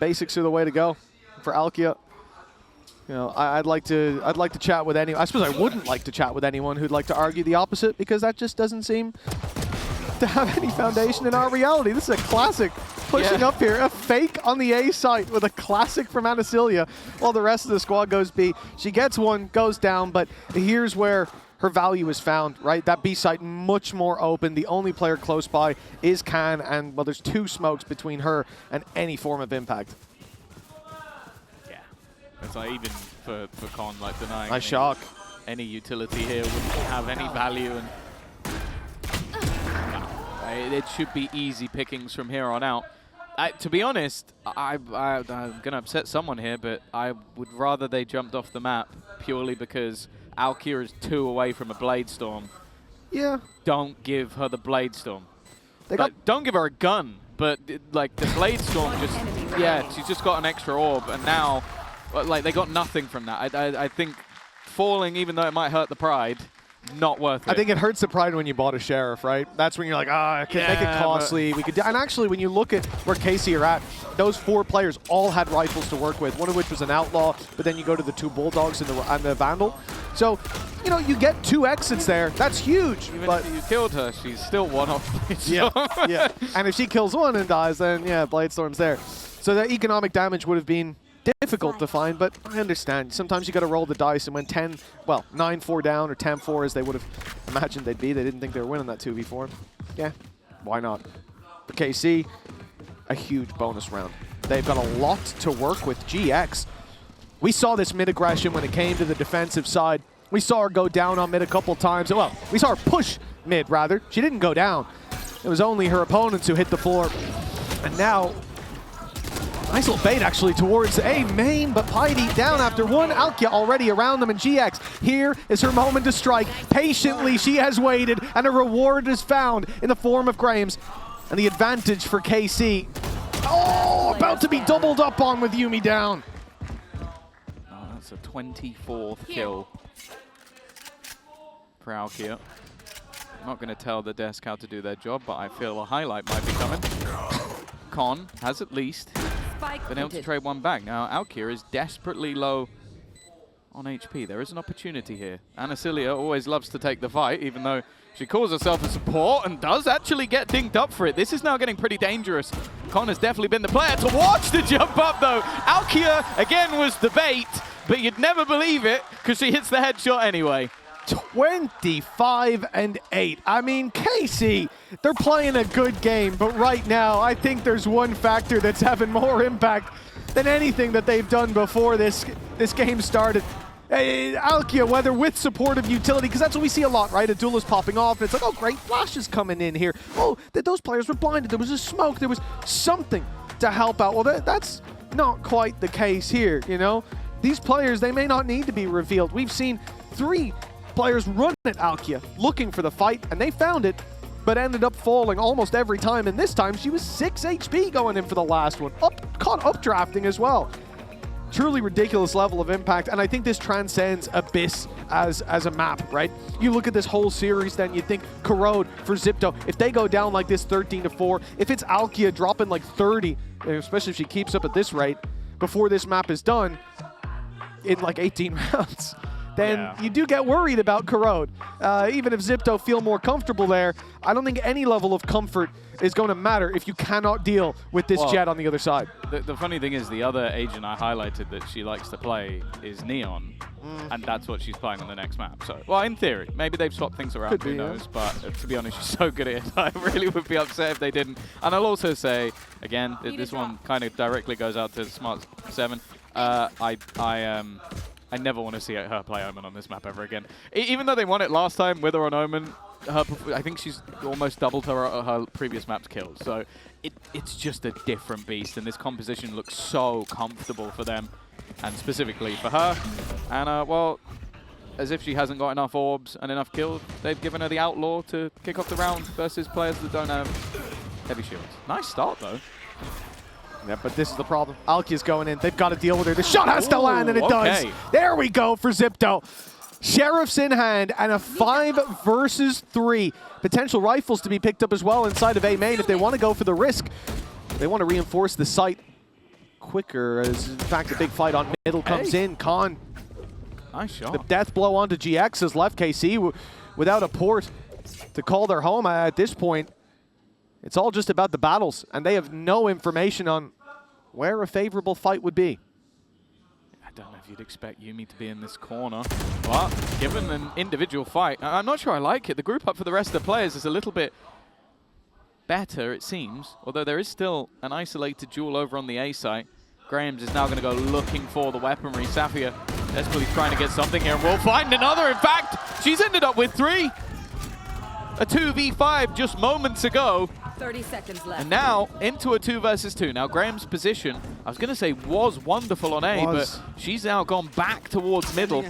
basics are the way to go. For Alkia, you know, I'd like to chat with anyone. I suppose I wouldn't like to chat with anyone who'd like to argue the opposite, because that just doesn't seem to have any foundation in our reality. This is a classic pushing up here. A fake on the A site with a classic from Anasilia while the rest of the squad goes B. She gets one, goes down, but here's where her value is found, right? That B site much more open. The only player close by is Khan, and well, there's 2 smokes between her and any form of impact. Yeah, it's like even for Con, like denying Nice shock. Any utility here wouldn't have any value, and it should be easy pickings from here on out. To be honest, I'm going to upset someone here, but I would rather they jumped off the map purely because Alkia is 2 away from a Blade Storm. Yeah. Don't give her the Blade Storm. Don't give her a gun, but like the Blade Storm just, she's just got an extra orb, and now like they got nothing from that. I think falling, even though it might hurt the pride, not worth it. I think it hurts the pride when you bought a Sheriff, right? That's when you're like, I can make it costly. We could and actually, when you look at where KC are at, those 4 players all had rifles to work with, one of which was an Outlaw, but then you go to the 2 Bulldogs and the Vandal. So, you know, you get 2 exits there. That's huge. Even but if you killed her, she's still one off Blade Storm. Yeah. And if she kills one and dies, then yeah, Blade Storm's there. So the economic damage would have been difficult to find, but I understand. Sometimes you got to roll the dice, and when 9-4 down, or 10-4 as they would have imagined they'd be, they didn't think they were winning that 2v4. Yeah, why not? For KC, a huge bonus round. They've got a lot to work with. GX, we saw this mid aggression when it came to the defensive side. We saw her go down on mid a couple times. Well, we saw her push mid, rather. She didn't go down. It was only her opponents who hit the floor. And now, Nice little bait actually towards A main, but Piety down after one. Alkia already around them, and GX, here is her moment to strike. Patiently she has waited, and a reward is found in the form of Grames. And the advantage for KC. Oh, about to be doubled up on with Yuumi down. Oh, that's a 24th kill for Alkia. I'm not going to tell the desk how to do their job, but I feel a highlight might be coming. Con has at least been able to trade one back. Now, Alkia is desperately low on HP. There is an opportunity here. Anasilia always loves to take the fight, even though she calls herself a support and does actually get dinged up for it. This is now getting pretty dangerous. Con has definitely been the player to watch the jump up, though. Alkia, again, was the bait, but you'd never believe it because she hits the headshot anyway. 25 and 8. I mean, KC, they're playing a good game, but right now, I think there's one factor that's having more impact than anything that they've done before this game started. Alkia, whether with supportive utility, because that's what we see a lot, right? A duelist popping off, and it's like, oh, great, Flash is coming in here. Oh, those players were blinded. There was a smoke. There was something to help out. Well, that's not quite the case here, you know? These players, they may not need to be revealed. We've seen 3 players run at Alkia, looking for the fight, and they found it, but ended up falling almost every time, and this time she was 6 HP going in for the last one. Caught updrafting as well. Truly ridiculous level of impact, and I think this transcends Abyss as a map, right? You look at this whole series, then you think Corrode for Xipto, if they go down like this 13-4, if it's Alkia dropping like 30, especially if she keeps up at this rate, before this map is done, in like 18 rounds, then you do get worried about Corrode. Even if Xipto feel more comfortable there, I don't think any level of comfort is going to matter if you cannot deal with this Jet on the other side. The funny thing is, the other agent I highlighted that she likes to play is Neon, and that's what she's playing on the next map. So, well, in theory, maybe they've swapped things around, who knows, but to be honest, she's so good at it, I really would be upset if they didn't. And I'll also say, again, this one kind of directly goes out to Smart 7. I never want to see her play Omen on this map ever again. Even though they won it last time with her on Omen, I think she's almost doubled her previous map's kills. So it's just a different beast, and this composition looks so comfortable for them, and specifically for her. And, well, as if she hasn't got enough orbs and enough kills, they've given her the Outlaw to kick off the round versus players that don't have heavy shields. Nice start, though. Yeah, but this is the problem. Alkia's going in. They've got to deal with her. The shot has to land, and it does. There we go for Xipto. Sheriff's in hand, and a 5 versus 3. Potential rifles to be picked up as well inside of A main if they want to go for the risk. They want to reinforce the site quicker, as in fact a big fight on middle comes in. Con. Nice shot. The death blow onto GX has left KC without a port to call their home at this point. It's all just about the battles, and they have no information on where a favorable fight would be. I don't know if you'd expect Yuumi to be in this corner, but given an individual fight, I'm not sure I like it. The group up for the rest of the players is a little bit better, it seems, although there is still an isolated duel over on the A site. Grames is now going to go looking for the weaponry. Safia desperately trying to get something here, and we'll find another. In fact, she's ended up with 3. A 2v5 just moments ago. 30 seconds left. And now into a 2 versus 2. Now Graham's position, I was going to say was wonderful on A, but she's now gone back towards middle.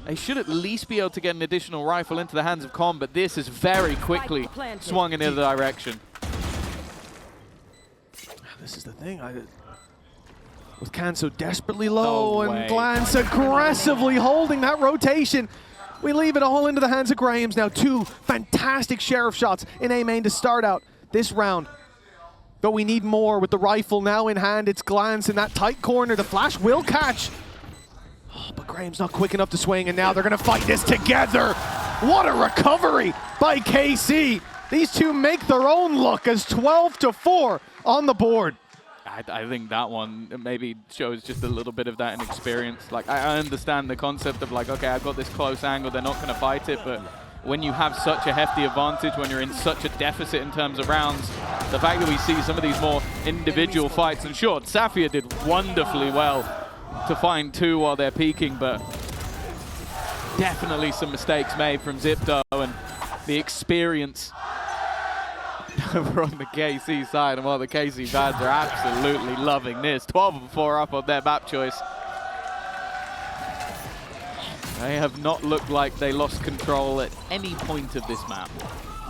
They should at least be able to get an additional rifle into the hands of Con, but this is very quickly swung in the other direction. This is the thing. With Can so desperately low and Glance aggressively holding that rotation, we leave it all into the hands of Graham's. Now 2 fantastic Sheriff shots in A main to start out this round. But we need more with the rifle now in hand. It's Glance in that tight corner. The flash will catch. Oh, but Graham's not quick enough to swing, and now they're going to fight this together. What a recovery by KC. These two make their own look as 12-4 on the board. I think that one maybe shows just a little bit of that inexperience. Like, I understand the concept of like, okay, I've got this close angle, they're not going to fight it, but when you have such a hefty advantage, when you're in such a deficit in terms of rounds, the fact that we see some of these more individual fights, and sure, Safia did wonderfully well to find 2 while they're peaking, but definitely some mistakes made from Xipto, and the experience over on the KC side, and while the KC fans are absolutely loving this. 12-4 up on their map choice. They have not looked like they lost control at any point of this map.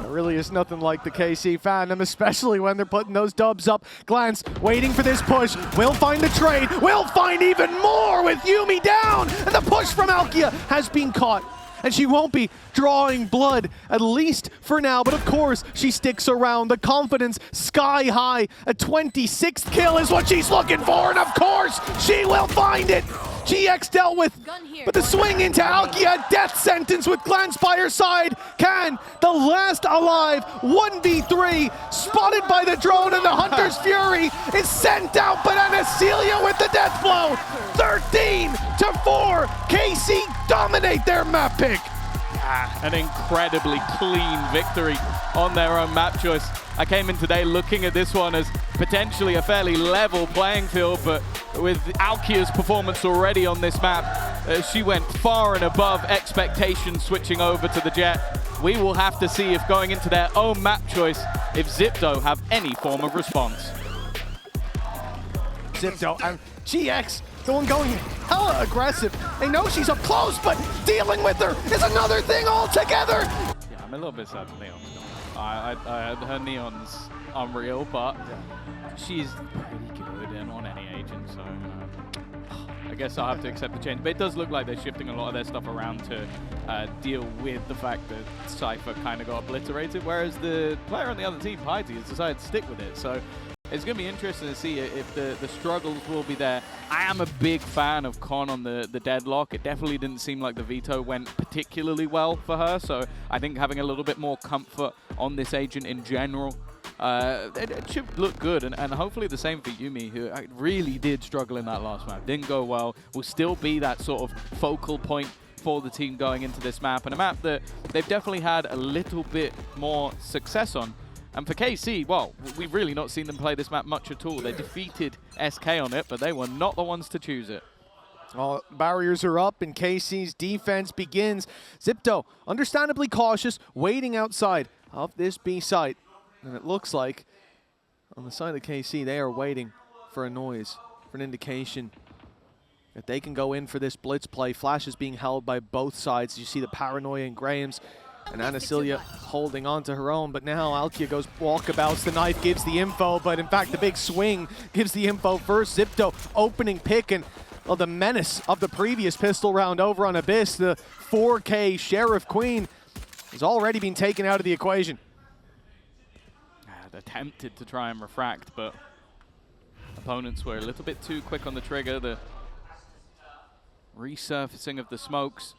There really is nothing like the KC fandom, especially when they're putting those dubs up. Glance waiting for this push. Will find the trade. Will find even more with Yumi down. And the push from Alkia has been caught. And she won't be drawing blood, at least for now. But of course, she sticks around. The confidence sky high. A 26th kill is what she's looking for. And of course, she will find it. GX dealt with, but the swing into Alkia, death sentence with Glance by her side. Can the last alive 1v3 spotted by the drone, and the Hunter's Fury is sent out, but Anacelia with the death blow. 13-4, KC dominate their map pick. An incredibly clean victory on their own map choice. I came in today looking at this one as potentially a fairly level playing field, but with Alkia's performance already on this map, she went far and above expectations switching over to the Jet. We will have to see if going into their own map choice, if Xipto have any form of response. Xipto and GX, the one going hella aggressive. They know she's up close, but dealing with her is another thing altogether. Yeah, I'm a little bit sad for Neon's gone. Her Neon's unreal, but she's pretty good and on any agent, so I guess I'll have to accept the change. But it does look like they're shifting a lot of their stuff around to deal with the fact that Cypher kind of got obliterated, whereas the player on the other team, Piety, has decided to stick with it. So it's going to be interesting to see if the struggles will be there. I am a big fan of Con on the deadlock. It definitely didn't seem like the veto went particularly well for her, so I think having a little bit more comfort on this agent in general, it should look good, and hopefully the same for Yumi, who really did struggle in that last map. Didn't go well, will still be that sort of focal point for the team going into this map, and a map that they've definitely had a little bit more success on. And for KC, well, we've really not seen them play this map much at all. They defeated SK on it, but they were not the ones to choose it. Well, barriers are up and KC's defense begins. Xipto, understandably cautious, waiting outside of this B site. And it looks like on the side of KC, they are waiting for a noise, for an indication that they can go in for this blitz play. Flash is being held by both sides. You see the paranoia in Graham's. And Anacelia holding on to her own, but now Alkia goes walkabouts. The knife gives the info, but in fact the big swing gives the info first. Xipto opening pick, and well, the menace of the previous pistol round over on Abyss, the 4K Sheriff Queen, has already been taken out of the equation. They attempted to try and refract, but opponents were a little bit too quick on the trigger. The resurfacing of the smokes,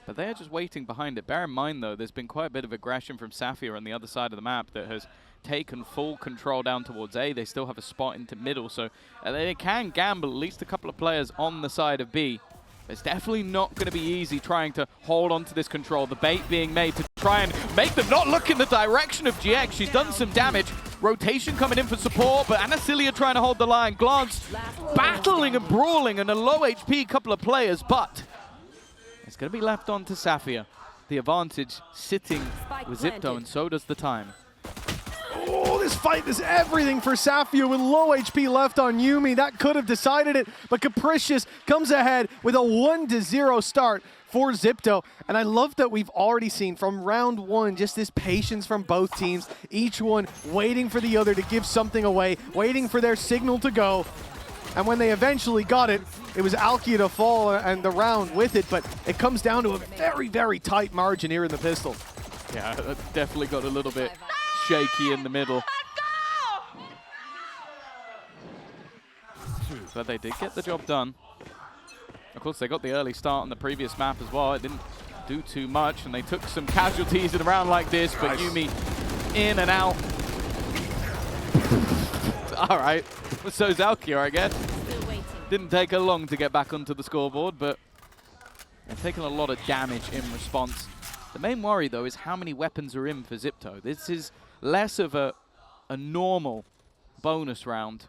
but they're just waiting behind it. Bear in mind, though, there's been quite a bit of aggression from Sapphire on the other side of the map that has taken full control down towards A. They still have a spot into middle, so they can gamble at least a couple of players on the side of B. It's definitely not going to be easy trying to hold on to this control. The bait being made to try and make them not look in the direction of GX. She's done some damage. Rotation coming in for support, but Anacelia trying to hold the line. Glance battling and brawling, and a low HP couple of players, but it's going to be left on to Sapphire. The advantage sitting with Xipto, and so does the time. Oh, this fight is everything for Sapphire with low HP left on Yumi. That could have decided it, but Capricious comes ahead with a 1-0 start for Xipto. And I love that we've already seen from round one just this patience from both teams, each one waiting for the other to give something away, waiting for their signal to go. And when they eventually got it, it was Alkia to fall and the round with it, but it comes down to a very, very tight margin here in the pistol. Yeah, that definitely got a little bit shaky in the middle. But they did get the job done. Of course, they got the early start on the previous map as well. It didn't do too much, and they took some casualties in a round like this, but Yumi in and out. All right, so's Alkia, I guess. Didn't take her long to get back onto the scoreboard, but they've taken a lot of damage in response. The main worry, though, is how many weapons are in for Xipto. This is less of a normal bonus round.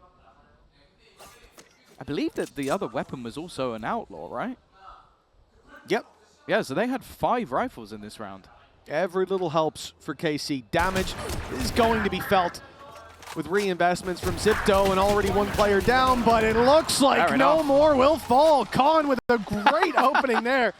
I believe that the other weapon was also an outlaw, right? Yep. Yeah, so they had 5 rifles in this round. Every little helps for KC. Damage is going to be felt with reinvestments from Xipto and already one player down, but it looks like no more will fall. Khan with a great opening there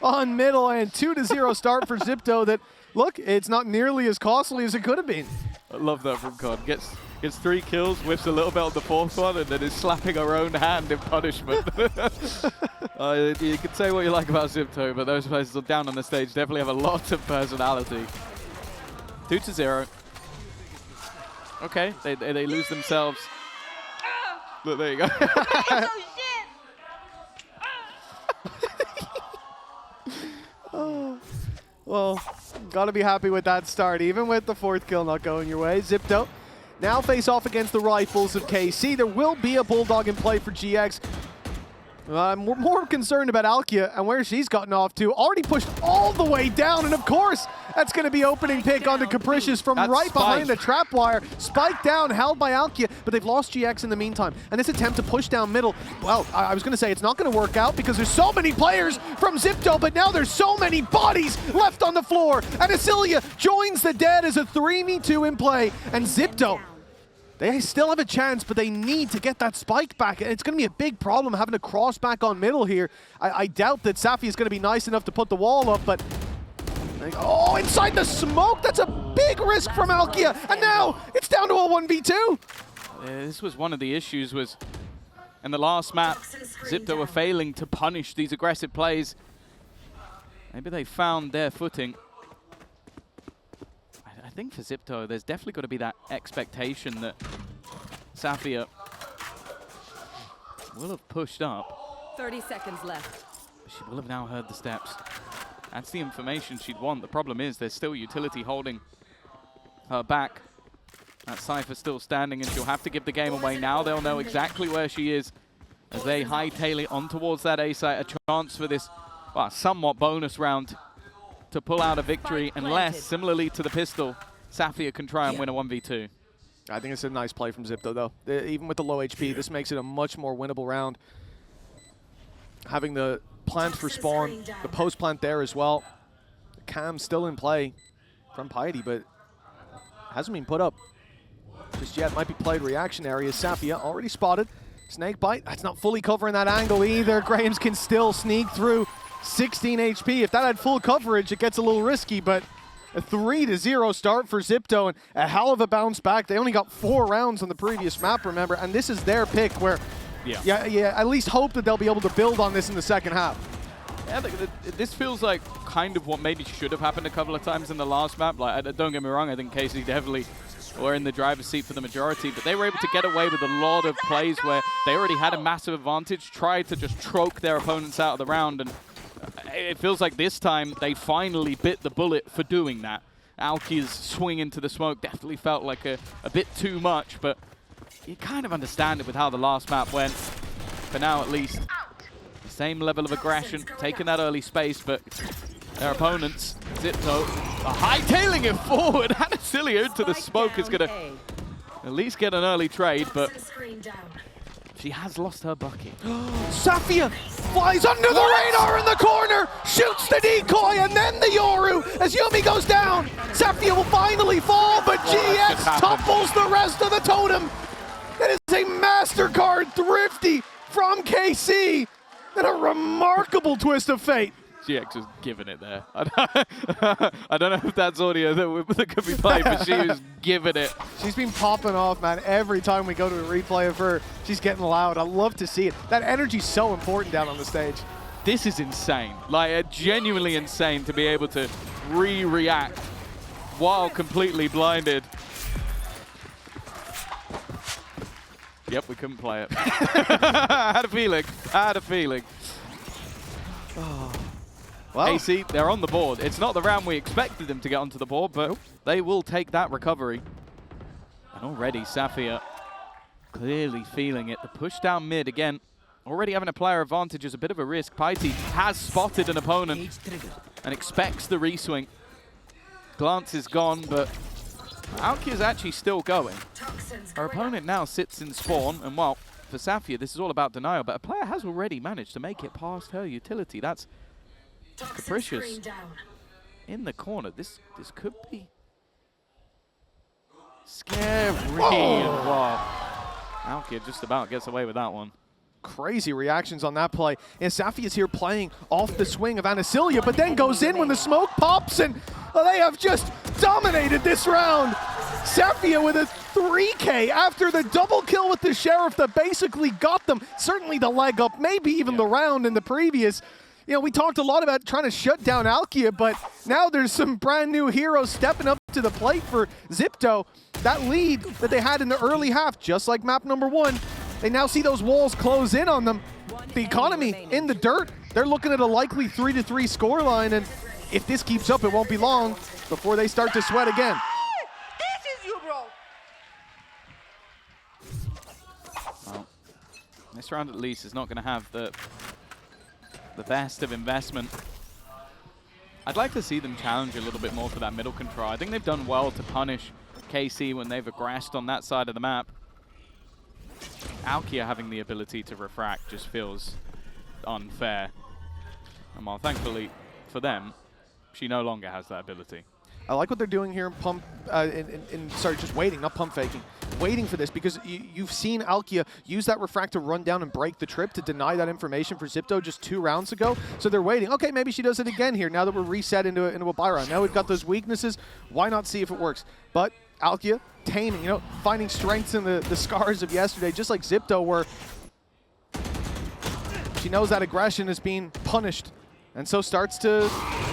on middle, and 2-0 start for Xipto that, look, it's not nearly as costly as it could have been. I love that from Khan. Gets 3 kills, whiffs a little bit on the 4th one, and then is slapping her own hand in punishment. You can say what you like about Xipto, but those players down on the stage definitely have a lot of personality. 2-0. Okay, they lose themselves. Look, there you go. Oh, well, gotta be happy with that start, even with the 4th kill not going your way. Xipto now face off against the rifles of KC. There will be a Bulldog in play for GX. I'm more concerned about Alkia and where she's gotten off to. Already pushed all the way down, and of course, that's going to be opening pick onto Capricious from right behind the trap wire. Spike down, held by Alkia, but they've lost GX in the meantime. And this attempt to push down middle, well, I was going to say it's not going to work out because there's so many players from Xipto, but now there's so many bodies left on the floor. And Asilia joins the dead as a 3v2 in play, and Xipto, they still have a chance, but they need to get that spike back. It's going to be a big problem having to cross back on middle here. I doubt that Safi is going to be nice enough to put the wall up, but... Oh, inside the smoke! That's a big risk from Alkia, and now it's down to a 1v2! This was one of the issues, was in the last map, Xipto were failing to punish these aggressive plays. Maybe they found their footing. I think for Xipto, there's definitely got to be that expectation that Safia will have pushed up. 30 seconds left. She will have now heard the steps. That's the information she'd want. The problem is there's still utility holding her back. That Cypher's still standing, and she'll have to give the game away now. They'll know exactly where she is as they hightail it on towards that A site. A chance for this, well, somewhat bonus round to pull out a victory, unless, similarly to the pistol, Safia can try and win a 1v2. I think it's a nice play from Xipto, though. Even with the low HP, this makes it a much more winnable round. Having the plant for spawn, the post plant there as well. The cam still in play from Piety, but hasn't been put up just yet. Might be played reaction area. Safia already spotted. Snake bite, that's not fully covering that angle either. Grahams can still sneak through. 16 HP. If that had full coverage, it gets a little risky, but a 3-0 start for Xipto and a hell of a bounce back. They only got 4 rounds on the previous map, remember, and this is their pick where, yeah, at least hope that they'll be able to build on this in the second half. Yeah, this feels like kind of what maybe should have happened a couple of times in the last map. Like, don't get me wrong, I think KC definitely were in the driver's seat for the majority, but they were able to get away with a lot of plays where they already had a massive advantage, tried to just choke their opponents out of the round, and it feels like this time they finally bit the bullet for doing that. Alki's swing into the smoke definitely felt like a bit too much, but you kind of understand it with how the last map went. For now, at least, the same level of aggression, taking that early space, but their opponents, Xipto, are hightailing it forward. Hanasilia into the smoke is going to at least get an early trade, but she has lost her bucket. Safia flies under the radar in the corner, shoots the decoy, and then the Yoru as Yumi goes down. Safia will finally fall, but GX topples the rest of the totem. It is a MasterCard thrifty from KC and a remarkable twist of fate. GX was giving it there. I don't know if that's audio that could be played, but she was giving it. She's been popping off, man. Every time we go to a replay of her, she's getting loud. I love to see it. That energy's so important down on the stage. This is insane. Like, genuinely insane to be able to react while completely blinded. Yep, we couldn't play it. I had a feeling. Oh. Well, AC, they're on the board. It's not the round we expected them to get onto the board, but they will take that recovery. And already Safia clearly feeling it. The push down mid again. Already having a player advantage is a bit of a risk. Piety has spotted an opponent and expects the reswing. Glance is gone, but Alki is actually still going. Our opponent now sits in spawn, and well, for Safia, this is all about denial, but a player has already managed to make it past her utility. That's Capricious. in the corner. This could be scary. Wow. Alkia just about gets away with that one. Crazy reactions on that play. And Safi is here playing off the swing of Anasilia, but then goes in when the smoke pops, and they have just dominated this round. Safia with a 3K after the double kill with the Sheriff that basically got them certainly the leg up, maybe even the round in the previous. You know, we talked a lot about trying to shut down Alkia, but now there's some brand new heroes stepping up to the plate for Xipto. That lead that they had in the early half, just like map number 1, they now see those walls close in on them. The economy in the dirt. They're looking at a likely 3-3 scoreline, and if this keeps up, it won't be long before they start to sweat again. This is you, bro. Well, this round at least is not going to have the best of investment. I'd like to see them challenge a little bit more for that middle control. I think they've done well to punish KC when they've aggressed on that side of the map. Alkia having the ability to refract just feels unfair. And while thankfully for them, she no longer has that ability. I like what they're doing here in just waiting, not pump faking. Waiting for this, because you've seen Alkia use that refract to run down and break the trip to deny that information for Xipto just 2 rounds ago. So they're waiting. Okay, maybe she does it again here now that we're reset into a buy round. Now we've got those weaknesses. Why not see if it works? But Alkia taming, you know, finding strengths in the scars of yesterday, just like Xipto, where she knows that aggression is being punished, and so starts to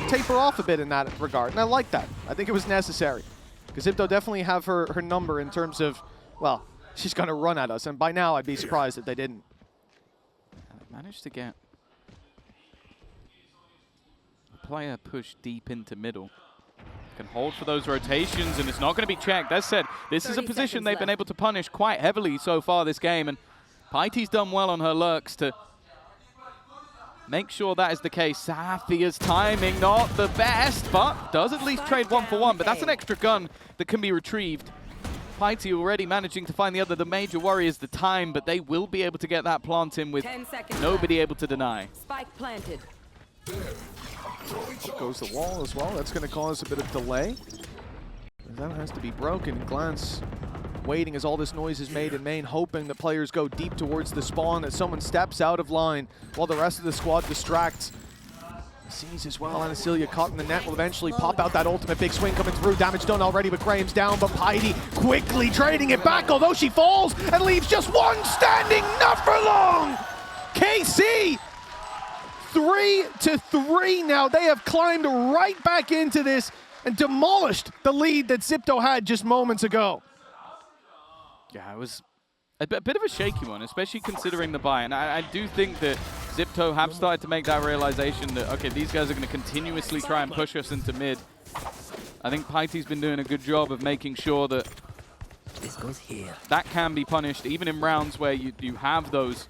taper off a bit in that regard. And I like that. I think it was necessary, because Xipto definitely have her number in terms of, well, she's going to run at us, and by now I'd be surprised if they didn't. And they managed to get a player pushed deep into middle. Can hold for those rotations, and it's not going to be checked. As said, this is a position they've been able to punish quite heavily so far this game, and Paiti's done well on her lurks to make sure that is the case. Safia's timing not the best, but does at least trade 1 for 1, but that's an extra gun that can be retrieved. Paiti already managing to find the other. The major worry is the time, but they will be able to get that plant in with nobody able to deny. Spike planted. Goes the wall as well. That's going to cause a bit of delay. That has to be broken. Glance waiting as all this noise is made in main, hoping that players go deep towards the spawn, that someone steps out of line while the rest of the squad distracts. Sees as well, Anasilia caught in the net, will eventually pop out that ultimate. Big swing coming through, damage done already, but Graham's down, but Paiti quickly trading it back, although she falls and leaves just one standing, not for long! KC! 3-3 now. They have climbed right back into this and demolished the lead that Xipto had just moments ago. Yeah, it was a bit of a shaky one, especially considering the buy. And I do think that Xipto have started to make that realization that, okay, these guys are going to continuously try and push us into mid. I think Paiti's been doing a good job of making sure that This goes here. That can be punished, even in rounds where you have those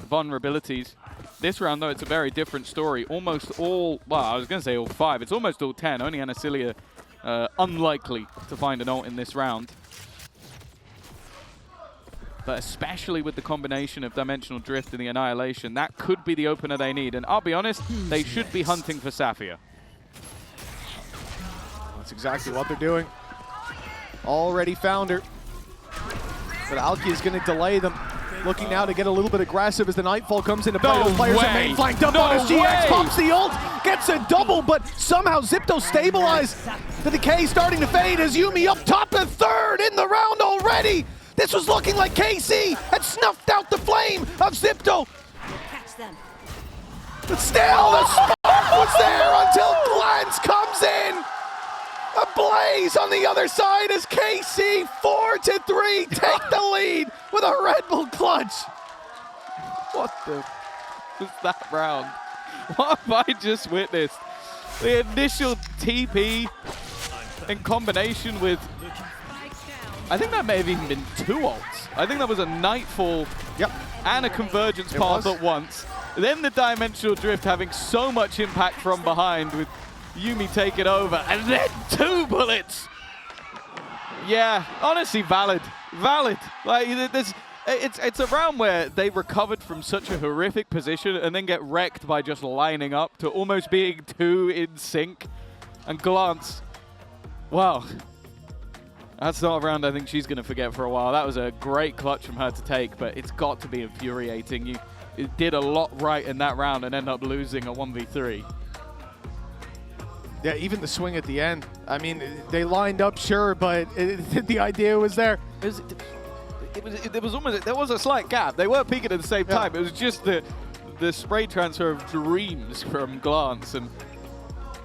vulnerabilities. This round, though, it's a very different story. Almost all, well, I was going to say all 5. It's almost all 10. Only Anasilia unlikely to find an ult in this round. But especially with the combination of Dimensional Drift and the Annihilation, that could be the opener they need. And I'll be honest, they should be hunting for Safia. That's exactly what they're doing. Already found her. But Alki is going to delay them. Looking now to get a little bit aggressive as the Nightfall comes into play. Those players are main flanked up on his GX, pops the ult, gets a double, but somehow Xipto stabilized. The decay starting to fade as Yuumi up top and third in the round already. This was looking like KC had snuffed out the flame of Xipto. Catch them. But still, the spark was there until Glance comes in. A blaze on the other side as KC 4-3 take the lead with a Red Bull clutch. What the was that round? What have I just witnessed? The initial TP in combination with, I think that may have even been 2 ults. I think that was a Nightfall and a Convergence path at once. Then the Dimensional Drift having so much impact from behind with Yuumi take it over, and then 2 bullets. Yeah, honestly, valid. Like, it's a round where they recovered from such a horrific position and then get wrecked by just lining up to almost being 2 in sync. And Glance, wow. That's not a round I think she's going to forget for a while. That was a great clutch from her to take, but it's got to be infuriating. You did a lot right in that round and end up losing a 1v3. Yeah, even the swing at the end. I mean, they lined up, sure, but the idea was there. There was a slight gap. They weren't peaking at the same time. It was just the spray transfer of dreams from Glance, and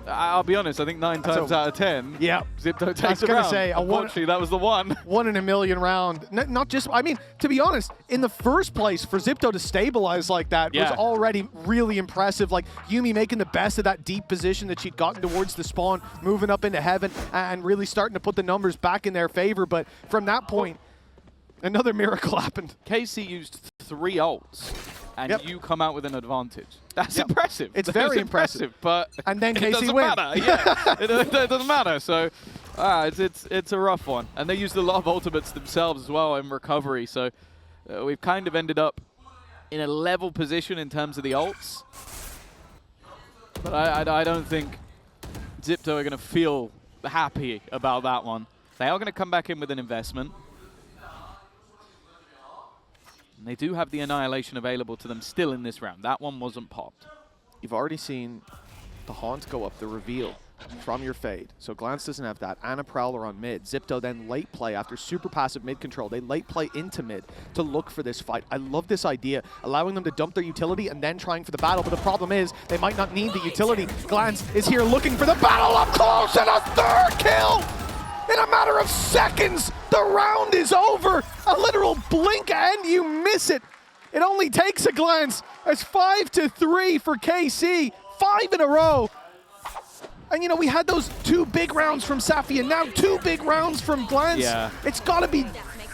I'll be honest, I think 9 times out of 10, Xipto takes a round. Unfortunately, that was the one. 1 in a million round. Not just, I mean, to be honest, in the first place, for Xipto to stabilize like that was already really impressive. Like, Yuumi making the best of that deep position that she'd gotten towards the spawn, moving up into heaven, and really starting to put the numbers back in their favor. But from that point, another miracle happened. KC used 3 ults, and you come out with an advantage. That's impressive. It's very impressive. But and then KC it doesn't matter. Yeah, it doesn't matter. So it's a rough one. And they used a lot of ultimates themselves as well in recovery. So we've kind of ended up in a level position in terms of the ults. But I don't think Xipto are going to feel happy about that one. They are going to come back in with an investment. And they do have the Annihilation available to them still in this round. That one wasn't popped. You've already seen the Haunt go up, the reveal from your Fade. So Glance doesn't have that. And a Prowler on mid. Xipto then late play after super passive mid control. They late play into mid to look for this fight. I love this idea, allowing them to dump their utility and then trying for the battle. But the problem is they might not need the utility. Glance is here looking for the battle up close, and a 3rd kill! In a matter of seconds, the round is over. A literal blink and you miss it. It only takes a glance. It's 5-3 for KC. 5 in a row. And you know, we had those 2 big rounds from Safi and now 2 big rounds from Glance. Yeah. It's got to be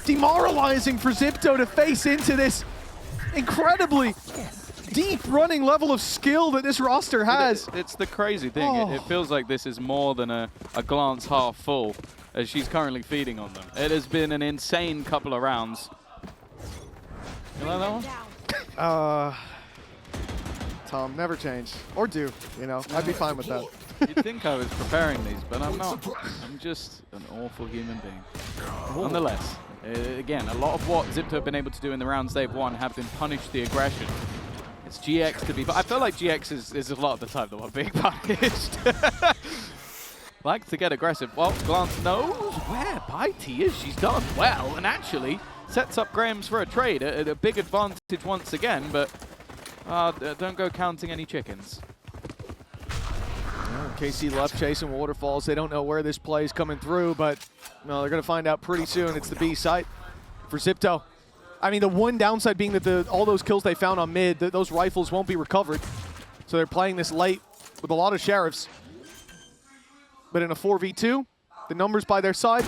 demoralizing for Xipto to face into this incredibly deep running level of skill that this roster has. It's the crazy thing. It feels like this is more than a Glance half full, as she's currently feeding on them. It has been an insane couple of rounds. You like that one? Tom, never change. Or do, you know. I'd be fine with that. You'd think I was preparing these, but I'm not. I'm just an awful human being. Nonetheless, again, a lot of what Xipto have been able to do in the rounds they've won have been punish the aggression. It's GX to be, but I feel like GX is a lot of the time the one being punished. Like to get aggressive. Well, Glance knows where Bitey is. She's done well and actually sets up Grahams for a trade at a big advantage once again, but don't go counting any chickens. KC left chasing waterfalls. They don't know where this play is coming through, but no, they're going to find out pretty soon. It's the B site for Xipto. I mean, the one downside being that all those kills they found on mid, those rifles won't be recovered. So they're playing this late with a lot of sheriffs. But in a 4v2, the numbers by their side,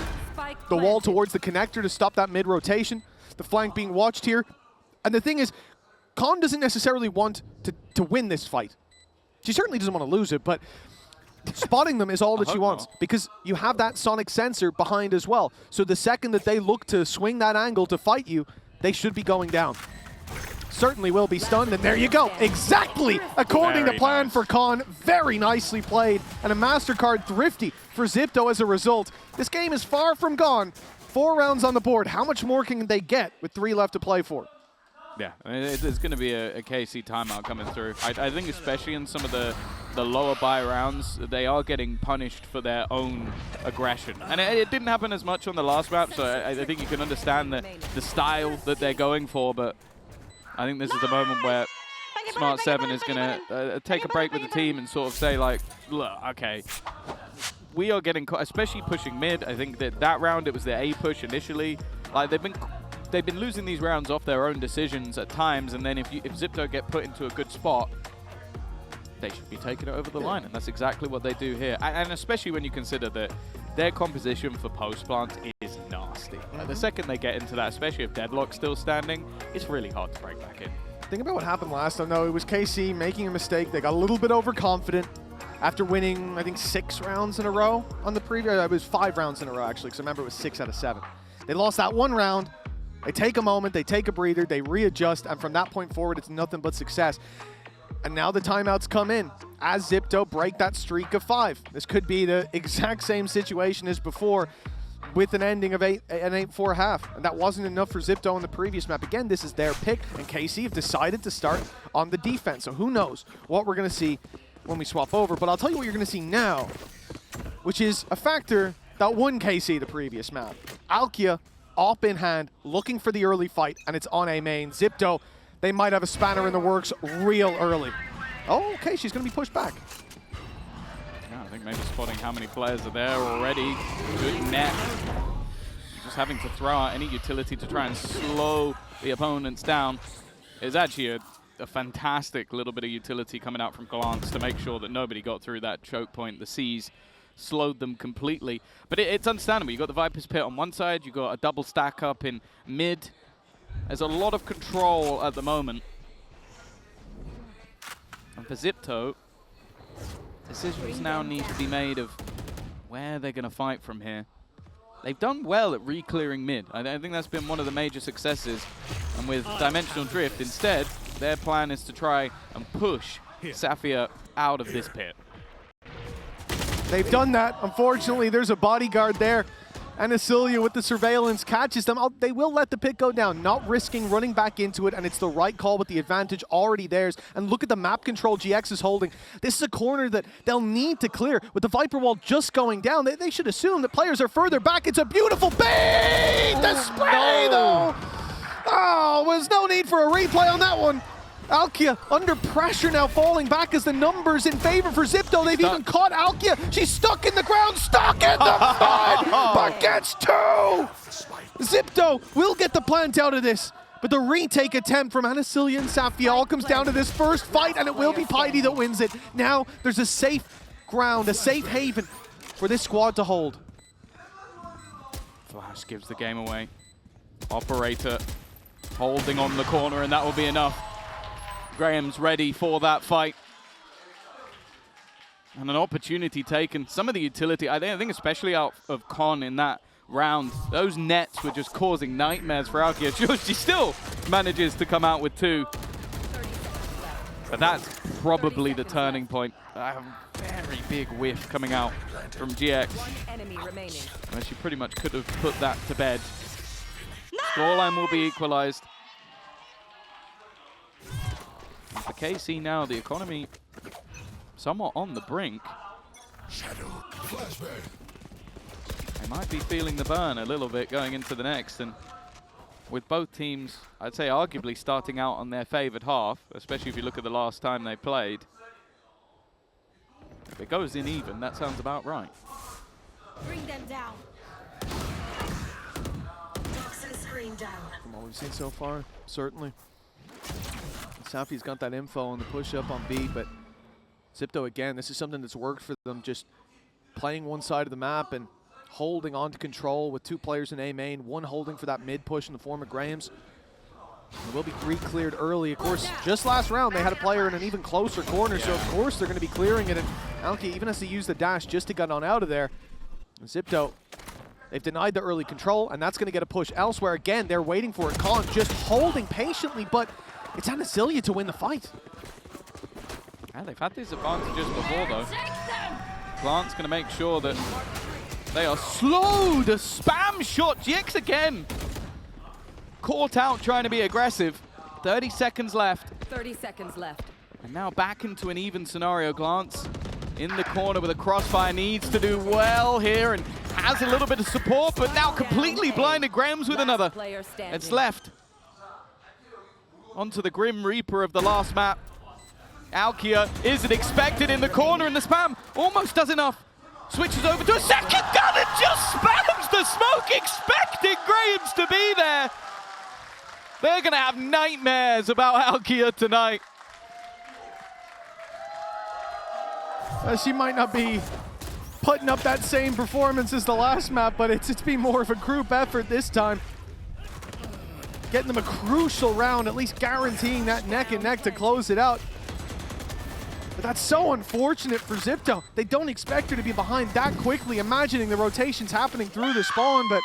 the wall towards the connector to stop that mid rotation, the flank being watched here. And the thing is, Khan doesn't necessarily want to win this fight. She certainly doesn't want to lose it, but spotting them is all that she wants, because you have that sonic sensor behind as well. So the second that they look to swing that angle to fight you, they should be going down. Certainly will be stunned, and there you go. Exactly according to plan for Khan. Very nicely played, and a MasterCard thrifty for Xipto as a result. This game is far from gone. 4 rounds on the board. How much more can they get with 3 left to play for? Yeah, I mean, there's going to be a KC timeout coming through. I think especially in some of the lower buy rounds, they are getting punished for their own aggression. And it didn't happen as much on the last map, so I think you can understand the style that they're going for, but I think this is the moment where Smart 7 is going to take a break with the team and sort of say, like, look, okay, we are getting, especially pushing mid. I think that round, it was their A push initially. Like, they've been losing these rounds off their own decisions at times, and then if Xipto get put into a good spot, they should be taking it over the line, and that's exactly what they do here. And especially when you consider that their composition for post-plant is nasty. The second they get into that, especially if Deadlock's still standing, it's really hard to break back in. Think about what happened last time, though. It was KC making a mistake. They got a little bit overconfident after winning, I think, 6 rounds in a row on the previous. It was 5 rounds in a row, actually, because I remember it was 6 out of 7. They lost that one round. They take a moment, they take a breather, they readjust, and from that point forward, it's nothing but success. And now the timeouts come in as Xipto break that streak of 5. This could be the exact same situation as before with an ending of an 8-4 half. And that wasn't enough for Xipto in the previous map. Again, this is their pick, and KC have decided to start on the defense. So who knows what we're going to see when we swap over. But I'll tell you what you're going to see now, which is a factor that won KC the previous map. Alkia, op in hand, looking for the early fight, and it's on A main. Xipto, they might have a spanner in the works real early. Oh, okay, she's going to be pushed back. Yeah, I think maybe spotting how many players are there already. Good net. Just having to throw out any utility to try and slow the opponents down is actually a fantastic little bit of utility coming out from Glance to make sure that nobody got through that choke point. The C's slowed them completely. But it's understandable. You've got the Viper's Pit on one side, you've got a double stack up in mid. There's a lot of control at the moment. And for Xipto, decisions now need to be made of where they're going to fight from here. They've done well at re-clearing mid. I think that's been one of the major successes. And with Dimensional Drift, instead, their plan is to try and push Safia out of this pit. They've done that. Unfortunately, there's a bodyguard there. And Asilia with the surveillance catches them. They will let the pit go down, not risking running back into it, and it's the right call with the advantage already theirs. And look at the map control GX is holding. This is a corner that they'll need to clear. With the Viper wall just going down, they should assume that players are further back. It's a beautiful bait! The spray, though! Oh, there's no need for a replay on that one. Alkia under pressure now, falling back as the numbers in favor for Xipto. They've even caught Alkia. She's stuck in the ground, stuck in the mud, but gets 2! Xipto will get the plant out of this, but the retake attempt from Anasilia and Safia all comes down to this first fight, and it will be Piety that wins it. Now there's a safe ground, a safe haven for this squad to hold. Flash gives the game away. Operator holding on the corner, and that will be enough. Graham's ready for that fight. And an opportunity taken. Some of the utility, I think especially out of Con in that round, those nets were just causing nightmares for Alkia. She still manages to come out with 2. But that's probably the turning point. A very big whiff coming out from GX. Where she pretty much could have put that to bed. Scoreline will be equalized. And for KC now, the economy somewhat on the brink. They might be feeling the burn a little bit going into the next, and with both teams, I'd say arguably starting out on their favored half, especially if you look at the last time they played. If it goes in even, that sounds about right. Bring them down. From what we've seen so far, certainly. Safi's got that info on the push-up on B, but Xipto, again, this is something that's worked for them, just playing one side of the map and holding on to control with 2 players in A main, one holding for that mid push in the form of Graham's. It will be re-cleared early. Of course, just last round, they had a player in an even closer corner, so of course they're going to be clearing it, and Alkia even has to use the dash just to get on out of there. And Xipto, they've denied the early control, and that's going to get a push elsewhere. Again, they're waiting for it. Con just holding patiently, but it's Anasilia to win the fight. Yeah, they've had these advantages before, though. Glance going to make sure that they are slowed. A spam shot. GX again. Caught out trying to be aggressive. 30 seconds left. 30 seconds left. And now back into an even scenario. Glance in the corner with a crossfire. Needs to do well here and has a little bit of support, but now completely blinded. Graham's with another. It's left. Onto the Grim Reaper of the last map. Alkia isn't expected in the corner, and the spam almost does enough. Switches over to a second gun and just spams the smoke, expecting Graham's to be there. They're going to have nightmares about Alkia tonight. She might not be putting up that same performance as the last map, but it's been more of a group effort this time. Getting them a crucial round, at least guaranteeing that neck and neck to close it out. But that's so unfortunate for Xipto. They don't expect her to be behind that quickly, imagining the rotations happening through the spawn, but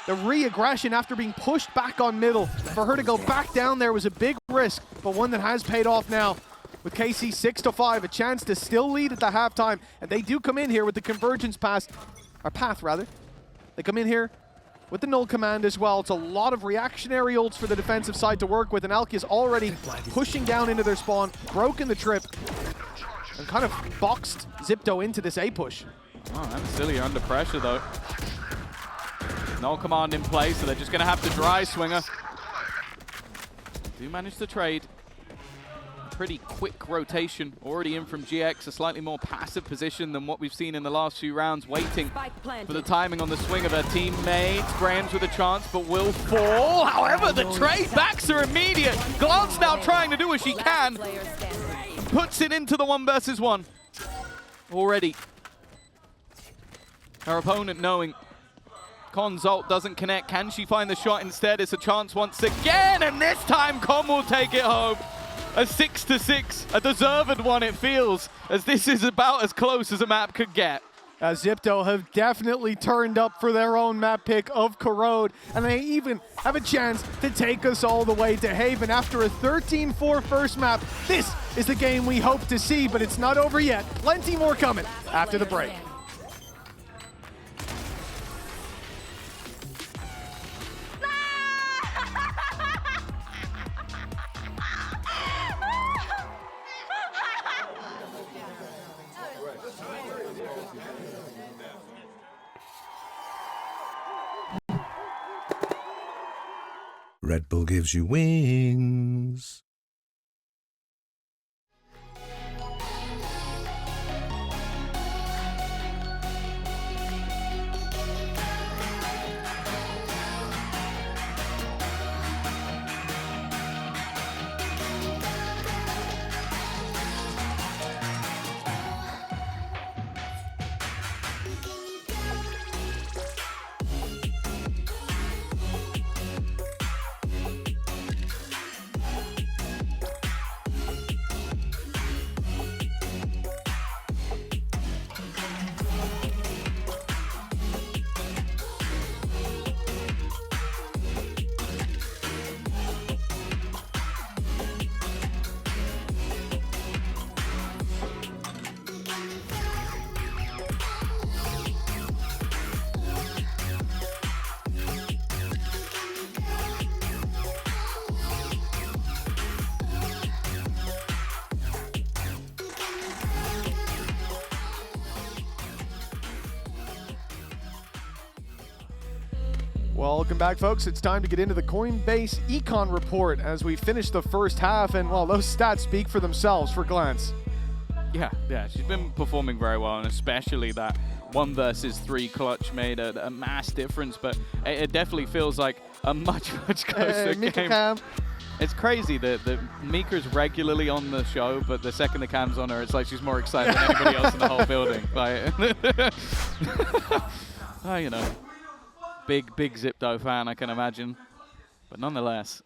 The re-aggression after being pushed back on middle. For her to go back down there was a big risk, but one that has paid off now. With KC 6-5, a chance to still lead at the halftime. And they do come in here with the convergence path. They come in here with the null command as well. It's a lot of reactionary ults for the defensive side to work with, and Alkia's already pushing down into their spawn, broken the trip, and kind of boxed Xipto into this A push. Oh, and Cilia under pressure though. No command in place, so they're just gonna have to dry swinger. Do manage to trade. Pretty quick rotation already in from GX, a slightly more passive position than what we've seen in the last few rounds, waiting for the timing on the swing of their teammates. Graham's with a chance, but will fall. However, the trade backs are immediate. Glance now trying to do what she can. And puts it into the 1v1 already. Her opponent knowing Con's ult doesn't connect. Can she find the shot instead? It's a chance once again, and this time Con will take it home. A 6-6, a deserved one it feels, as this is about as close as a map could get. Xipto have definitely turned up for their own map pick of Corrode, and they even have a chance to take us all the way to Haven after a 13-4 first map. This is the game we hope to see, but it's not over yet. Plenty more coming after the break. Red Bull gives you wings. Welcome back, folks. It's time to get into the Coinbase Econ report as we finish the first half, and well, those stats speak for themselves for Glance. Yeah, she's been performing very well, and especially that 1 versus 3 clutch made a mass difference, but it definitely feels like a much closer game. It's crazy that Mika's regularly on the show, but the second the cam's on her, it's like she's more excited than anybody else in the whole building. Like, oh, you know. Big Xipto fan, I can imagine. But nonetheless,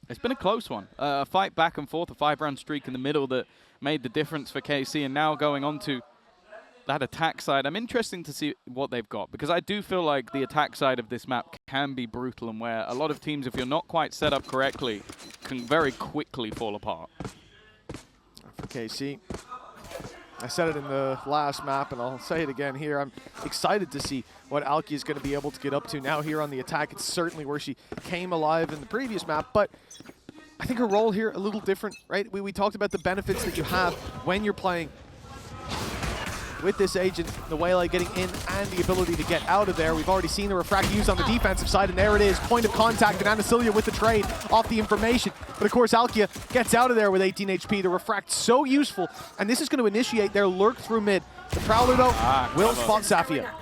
it's been a close one. A fight back and forth, a 5-round streak in the middle that made the difference for KC, and now going on to that attack side. I'm interested to see what they've got, because I do feel like the attack side of this map can be brutal, and where a lot of teams, if you're not quite set up correctly, can very quickly fall apart. For KC. I said it in the last map, and I'll say it again here. I'm excited to see what Alkia is going to be able to get up to now here on the attack. It's certainly where she came alive in the previous map, but I think her role here a little different, right? We talked about the benefits that you have when you're playing with this agent, the Waylay getting in and the ability to get out of there. We've already seen the refract used on the defensive side, and there it is, point of contact, and Anasilia with the trade off the information. But of course, Alkia gets out of there with 18 HP. The refract so useful, and this is going to initiate their lurk through mid. The Prowler, though, will spot Safia. Yeah,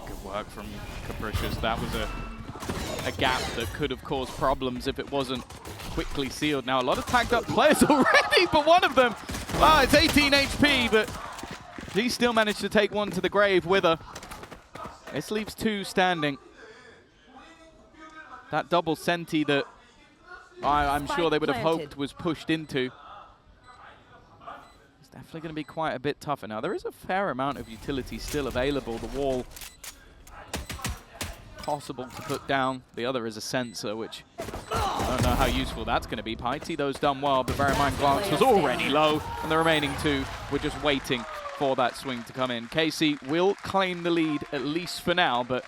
good work from Capricious. That was a gap that could have caused problems if it wasn't quickly sealed. Now, a lot of tagged up players already, but one of them, it's 18 HP, but he still managed to take one to the grave with her. This leaves 2 standing. That double senti that I'm sure they would have hoped was pushed into. It's definitely going to be quite a bit tougher. Now, there is a fair amount of utility still available. The wall possible to put down. The other is a sensor, which I don't know how useful that's going to be. Piety, though's done well, but bear in mind, Glance was already low, and the remaining two were just waiting for that swing to come in. KC will claim the lead, at least for now, but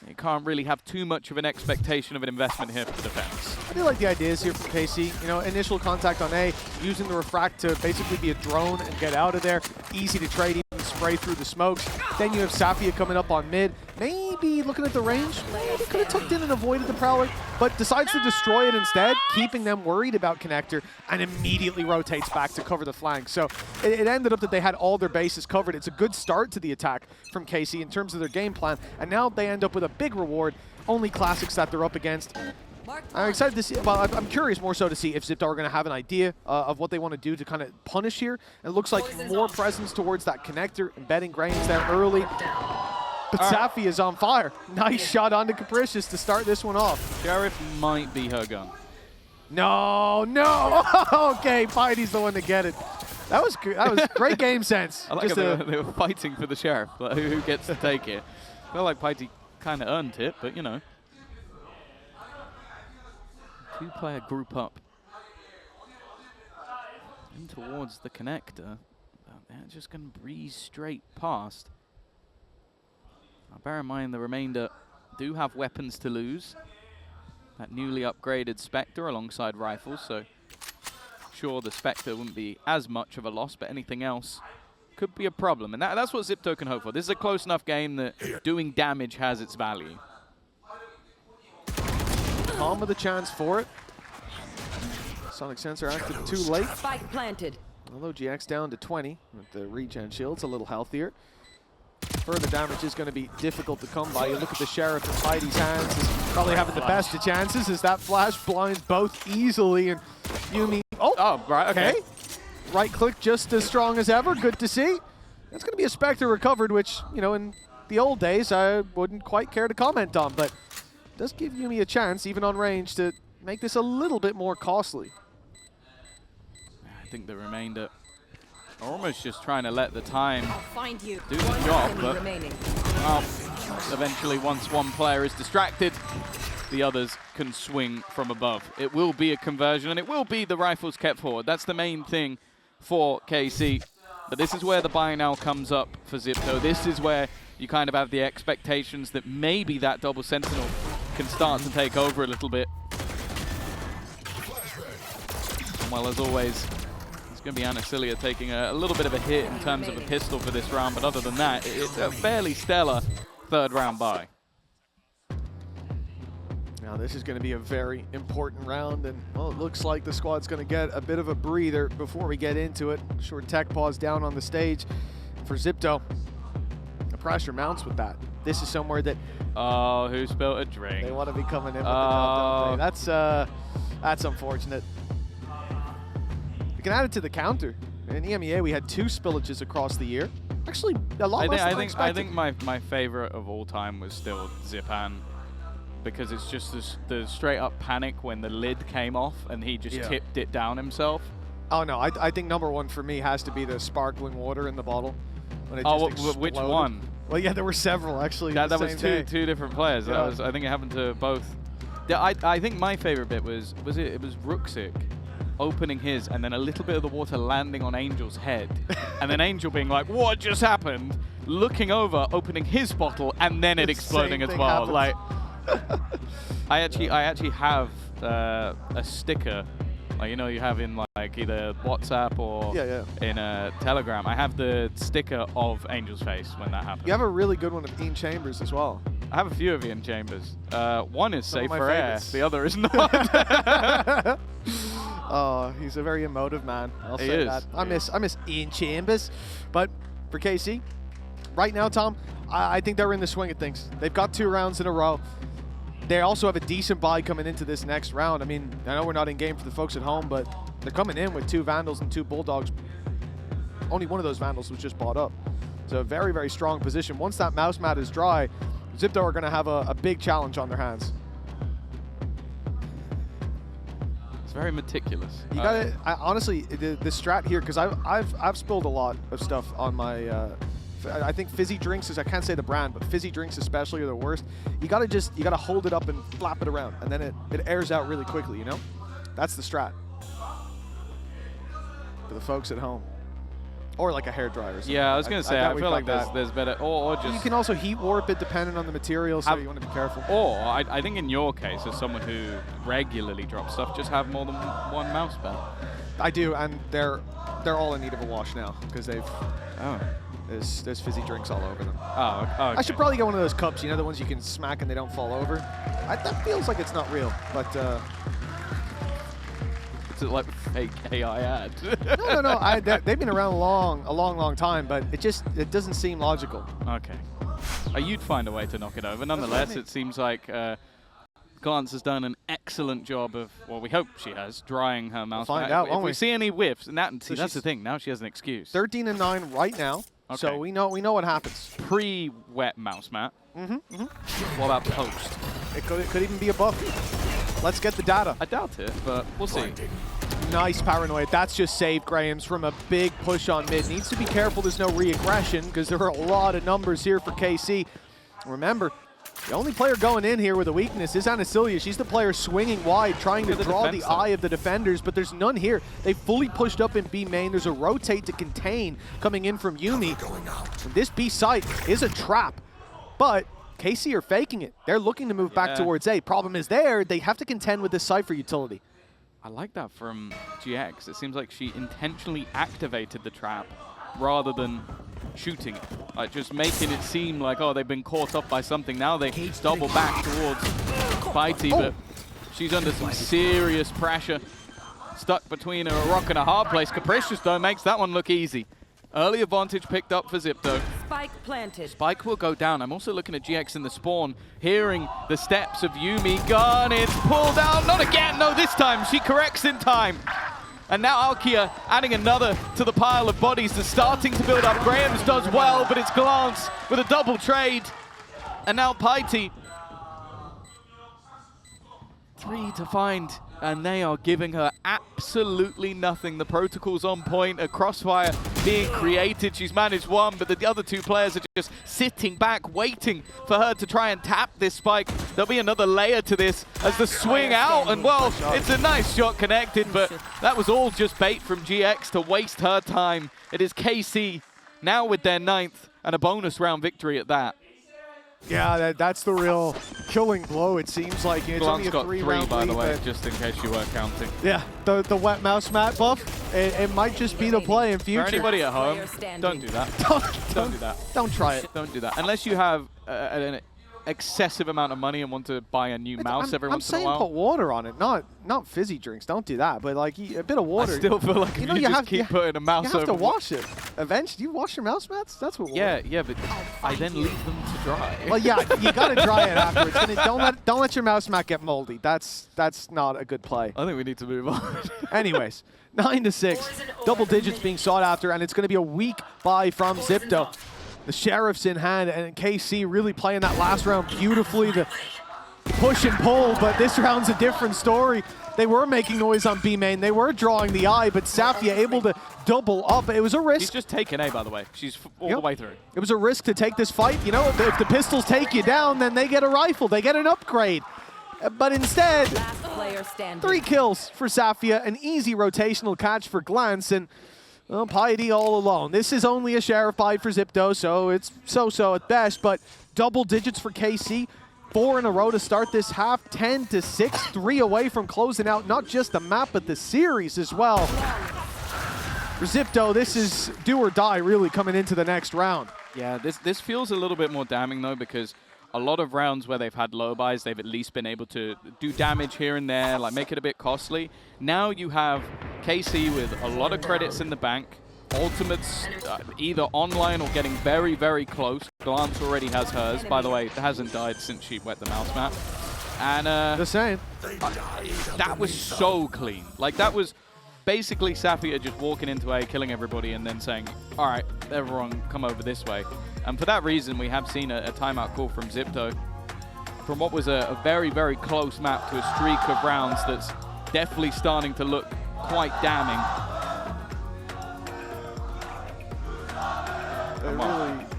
you can't really have too much of an expectation of an investment here for the defense. I do like the ideas here from KC. You know, initial contact on A, using the refract to basically be a drone and get out of there. Easy to trade, even spray through the smokes. Then you have Safia coming up on mid. Maybe looking at the range, maybe could have tucked in and avoided the Prowler, but decides to destroy it instead, keeping them worried about Connector, and immediately rotates back to cover the flank. So it ended up that they had all their bases covered. It's a good start to the attack from KC in terms of their game plan, and now they end up with a big reward. Only classics that they're up against. I'm excited to see, well, I'm curious more so to see if Xipto are going to have an idea of what they want to do to kind of punish here. It looks like more presence towards that connector, embedding Grains there early. But Safi is on fire. Nice shot onto Capricious to start this one off. Sheriff might be her gun. No. Okay, Piety's the one to get it. That was good. That was great game sense. I like how they were fighting for the Sheriff, like who gets to take it. I feel like Piety kind of earned it, but you know. Two-player group up. In towards the connector. They're just going to breeze straight past. Now bear in mind the remainder do have weapons to lose. That newly upgraded Spectre alongside rifles, so sure the Spectre wouldn't be as much of a loss, but anything else could be a problem. And that's what Xipto can hope for. This is a close enough game that doing damage has its value. Calm with a chance for it. Sonic sensor active too late. Spike planted. Although GX down to 20 with the regen shields, a little healthier. Further damage is going to be difficult to come by. You look at the Sheriff in Piety's hands, he's probably having the best of chances as that flash blinds both easily. And Yumi, right, okay. Right click just as strong as ever, good to see. It's going to be a Spectre recovered, which, you know, in the old days I wouldn't quite care to comment on, but does give Yumi a chance, even on range, to make this a little bit more costly. I think the remainder are almost just trying to let the time Find you. do the job, but well, eventually once one player is distracted, the others can swing from above. It will be a conversion, and it will be the rifles kept forward. That's the main thing for KC. But this is where the buy now comes up for Xipto. This is where you kind of have the expectations that maybe that double sentinel can start to take over a little bit. And well, as always, it's going to be Anasilia taking a little bit of a hit in terms of a pistol for this round, but other than that, it's a fairly stellar third round buy. Now this is going to be a very important round, and well, it looks like the squad's going to get a bit of a breather before we get into it. Short tech pause down on the stage for Xipto. The pressure mounts with that. This is somewhere that who spilled a drink? They want to be coming in with the countdown play. That's unfortunate. We can add it to the counter. In EMEA, we had 2 spillages across the year. Actually, a lot less than I think my favorite of all time was still Zipan, because it's just the straight up panic when the lid came off and he just tipped it down himself. Oh no, I think #1 for me has to be the sparkling water in the bottle. When it just which one? Well, yeah, there were several actually. That was two different players. Yeah. I think it happened to both. Yeah, I think my favorite bit was Ruxic opening his, and then a little bit of the water landing on Angel's head, and then Angel being like, "What just happened?" Looking over, opening his bottle, and then it exploding as well. Like, I actually have a sticker, like, you know, you have in like either WhatsApp or in Telegram. I have the sticker of Angel's face when that happened. You have a really good one of Ian Chambers as well. I have a few of Ian Chambers. One is safe for air, the other is not. Oh, he's a very emotive man. I'll say that. I miss Ian Chambers. But for KC, right now, Tom, I think they're in the swing of things. They've got 2 rounds in a row. They also have a decent buy coming into this next round. I mean, I know we're not in game for the folks at home, but they're coming in with 2 Vandals and 2 Bulldogs. Only one of those Vandals was just bought up. So a very, very strong position. Once that mouse mat is dry, Xipto are going to have a big challenge on their hands. It's very meticulous. You got to honestly, the strat here, because I've spilled a lot of stuff on my I think fizzy drinks is, I can't say the brand, but fizzy drinks especially are the worst. You gotta hold it up and flap it around, and then it airs out really quickly, you know? That's the strat. For the folks at home. Or like a hairdryer or something. Yeah, I was going to say, I feel like there's better, or just... You can also heat warp it depending on the material, so you want to be careful. Or, I think in your case, as someone who regularly drops stuff, just have more than one mouse pad. I do, and they're all in need of a wash now, because they've... Oh. There's fizzy drinks all over them. Oh, okay. I should probably get one of those cups, you know, the ones you can smack and they don't fall over. That feels like it's not real, but... It's like fake AI ad. No. They've been around a long time, but it doesn't seem logical. Okay. You'd find a way to knock it over. Nonetheless, it seems like Glance has done an excellent job of, well, we hope she has, drying her mouse. We'll find out, if we see any whiffs, and that's the thing. Now she has an excuse. 13-9 right now, okay. So we know what happens. Pre-wet mouse mat. What about post? It could even be a buff. Let's get the data. I doubt it, but we'll see. Nice paranoid. That's just saved Graham's from a big push on mid. Needs to be careful there's no re-aggression because there are a lot of numbers here for KC. Remember, the only player going in here with a weakness is Anasilia. She's the player swinging wide, trying to draw the eye of the defenders, but there's none here. They fully pushed up in B main. There's a rotate to contain coming in from Yumi. And this B site is a trap, but KC are faking it. They're looking to move back towards A. Problem is they have to contend with this Cypher utility. I like that from GX. It seems like she intentionally activated the trap rather than shooting it. Like just making it seem like, oh, they've been caught up by something. Now they double back towards Fighty, but she's under some serious pressure. Stuck between a rock and a hard place. Capricious, though, makes that one look easy. Early advantage picked up for Xipto. Spike planted. Spike will go down. I'm also looking at GX in the spawn, hearing the steps of Yumi. Gun, it's pulled out. Not again. No, this time. She corrects in time. And now Alkia adding another to the pile of bodies. They're starting to build up. Graham's does well, but it's Glance with a double trade. And now Piety. 3 to find. And they are giving her absolutely nothing. The protocol's on point, a crossfire being created. She's managed one, but the other two players are just sitting back, waiting for her to try and tap this spike. There'll be another layer to this as the swing out, and well, it's a nice shot connected, but that was all just bait from GX to waste her time. It is KC now with their 9th and a bonus round victory at that. Yeah, that's the real killing blow, it seems like. It's only a got 3, by the way, just in case you weren't counting. Yeah, the wet mouse mat buff, it might just be the play in future. For anybody at home, don't do that. Don't do that. Don't try it. Don't do that. Unless you have an excessive amount of money and want to buy a new mouse every once in a while. I'm saying put water on it, not fizzy drinks. Don't do that. But like a bit of water. I still feel like you just keep putting a mouse over. You have to wash it. Eventually, you wash your mouse mats. That's what. Yeah, but I then leave them to dry. Well, yeah, you gotta dry it afterwards. And don't let your mouse mat get moldy. That's not a good play. I think we need to move on. Anyways, 9-6, double digits being sought after, and it's going to be a weak buy from Xipto. The Sheriff's in hand, and KC really playing that last round beautifully to push and pull, but this round's a different story. They were making noise on B main. They were drawing the eye, but Safia able to double up. It was a risk. She's just taken A, by the way. She's all the way through. It was a risk to take this fight. You know, if the pistols take you down, then they get a rifle. They get an upgrade. But instead, 3 kills for Safia, an easy rotational catch for Glance, and well, Piety all alone. This is only a Sheriff buy for Xipto, so it's so-so at best, but double digits for KC. 4 in a row to start this half, 10-6, 3 away from closing out not just the map, but the series as well. For Xipto, this is do or die really coming into the next round. Yeah, this feels a little bit more damning though, because a lot of rounds where they've had low buys, they've at least been able to do damage here and there, like make it a bit costly. Now you have KC with a lot of credits in the bank, ultimates either online or getting very, very close. Glance already has hers. By the way, it hasn't died since she wet the mouse mat. And the same. That was so clean. Like that was basically Safia just walking into A, killing everybody, and then saying, all right, everyone come over this way. And for that reason, we have seen a timeout call from Xipto from what was a very, very close map to a streak of rounds that's definitely starting to look quite damning.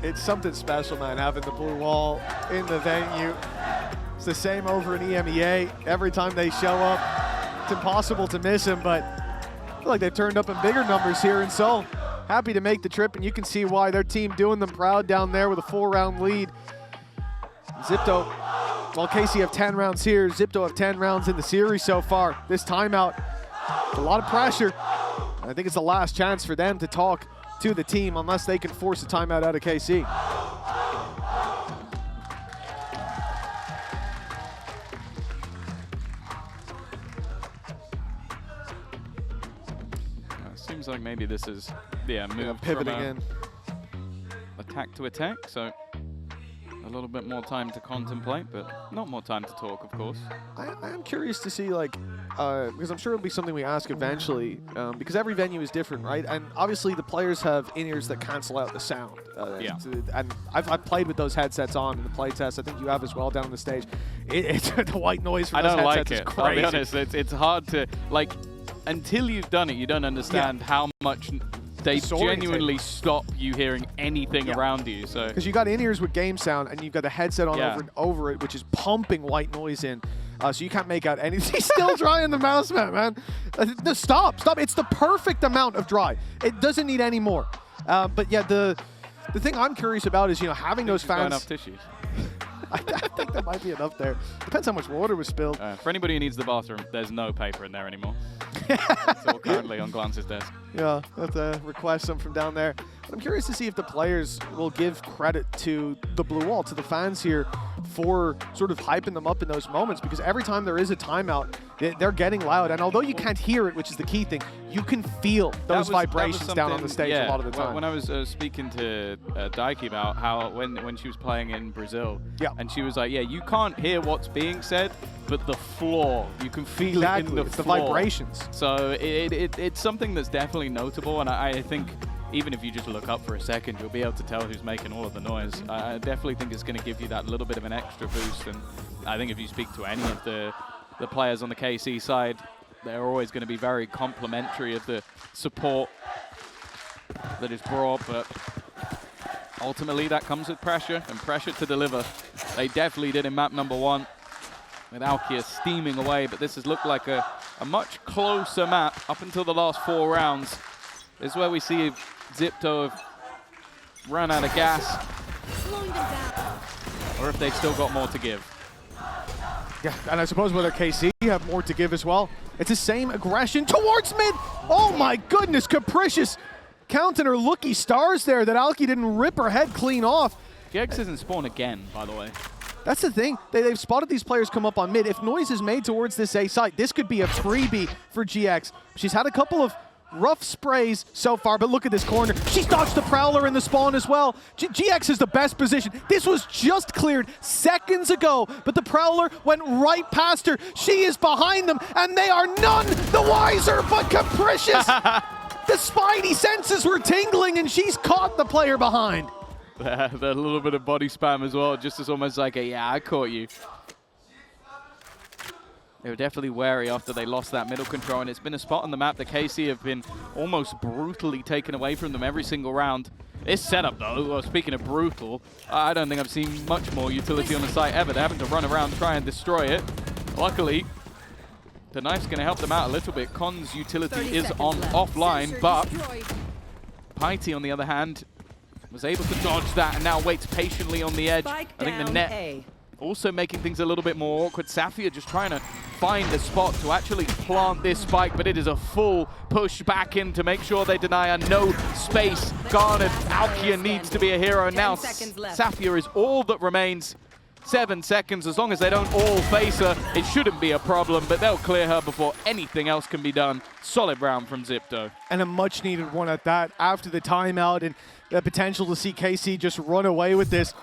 It's something special, man, having the blue wall in the venue. It's the same over in EMEA. Every time they show up, it's impossible to miss them, but I feel like they've turned up in bigger numbers here in Seoul. Happy to make the trip, and you can see why their team doing them proud down there with a 4-round lead. Xipto, well, KC have 10 rounds here. Xipto have 10 rounds in the series so far. This timeout, a lot of pressure. I think it's the last chance for them to talk to the team unless they can force a timeout out of KC. Seems like maybe this is, moved pivot from again. Attack to attack, so a little bit more time to contemplate, but not more time to talk, of course. I am curious to see, like, because I'm sure it'll be something we ask eventually, because every venue is different, right? And obviously the players have in-ears that cancel out the sound. And I've played with those headsets on in the play test. I think you have as well down on the stage. It's the white noise from those headsets is crazy. I'll be honest, it's hard to, like, until you've done it, you don't understand how much they genuinely stop you hearing anything around you. So because you got in-ears with game sound, and you've got the headset on over and over it, which is pumping white noise in. So you can't make out anything. He's still drying the mouse mat, man. No, stop. It's the perfect amount of dry. It doesn't need any more. But yeah, the thing I'm curious about is, having those fans. Enough tissues. I think there might be enough there. Depends how much water was spilled. For anybody who needs the bathroom, there's no paper in there anymore. It's all currently on Glance's desk. Yeah, I'll have to request some from down there. But I'm curious to see if the players will give credit to the blue wall, to the fans here, for sort of hyping them up in those moments, because every time there is a timeout, they're getting loud. And although you can't hear it, which is the key thing, you can feel those vibrations down on the stage a lot of the time. When I was speaking to Daiki about how when she was playing in Brazil, and she was like, you can't hear what's being said, but the floor, you can feel it in the floor. It's the vibrations. So it's something that's definitely notable, and I think even if you just look up for a second, you'll be able to tell who's making all of the noise. I definitely think it's going to give you that little bit of an extra boost, and I think if you speak to any of the players on the KC side, they're always going to be very complimentary of the support that is brought, but ultimately that comes with pressure, and pressure to deliver. They definitely did in map number 1, with Alkia steaming away, but this has looked like a much closer map up until the last 4 rounds. This is where we see Xipto have run out of gas, or if they've still got more to give. Yeah, and I suppose whether KC have more to give as well. It's the same aggression towards mid. Oh my goodness, Capricious counting her lucky stars there that Alki didn't rip her head clean off. GX isn't spawn again, by the way. That's the thing. They've spotted these players come up on mid. If noise is made towards this A site, this could be a freebie for GX. She's had a couple of rough sprays so far, but look at this corner. She's dodged the Prowler in the spawn as well. GX is the best position. This was just cleared seconds ago, but the Prowler went right past her. She is behind them, and they are none the wiser but Capricious. The spidey senses were tingling, and she's caught the player behind. That little bit of body spam as well, just as almost like I caught you. They were definitely wary after they lost that middle control, and it's been a spot on the map that KC have been almost brutally taken away from them every single round. This setup, though, well, speaking of brutal, I don't think I've seen much more utility on the site ever. They're having to run around, try and destroy it. Luckily, the knife's going to help them out a little bit. Con's utility is on offline, but Piety, on the other hand, was able to dodge that and now waits patiently on the edge. I think the net also making things a little bit more awkward. Safia just trying to find a spot to actually plant this spike, but it is a full push back in to make sure they deny her no space. Garnet, Alkia needs to be a hero now. Safia is all that remains. 7 seconds, as long as they don't all face her, it shouldn't be a problem, but they'll clear her before anything else can be done. Solid round from Xipto. And a much needed one at that after the timeout, and the potential to see KC just run away with this.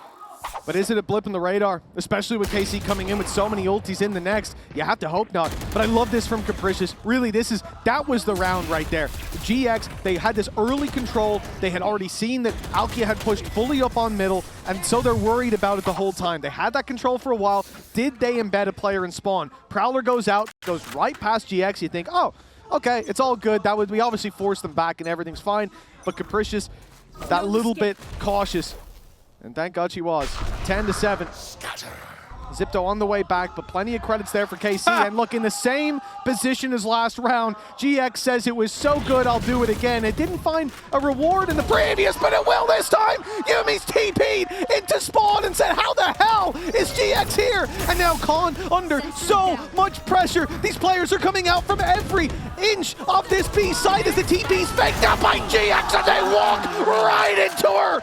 But is it a blip in the radar? Especially with KC coming in with so many ultis in the next. You have to hope not. But I love this from Capricious. Really, that was the round right there. GX, they had this early control. They had already seen that Alkia had pushed fully up on middle, and so they're worried about it the whole time. They had that control for a while. Did they embed a player in spawn? Prowler goes out, goes right past GX. You think, oh, okay, it's all good. We obviously forced them back and everything's fine. But Capricious, that little bit cautious. And thank God she was. 10-7. Xipto on the way back, but plenty of credits there for KC. And look, in the same position as last round, GX says it was so good, I'll do it again. It didn't find a reward in the previous, but it will this time. Yumi's TP'd into spawn and said, how the hell is GX here? And now Khan under so much pressure. These players are coming out from every inch of this B site as the TP's faked out by GX and they walk right into her.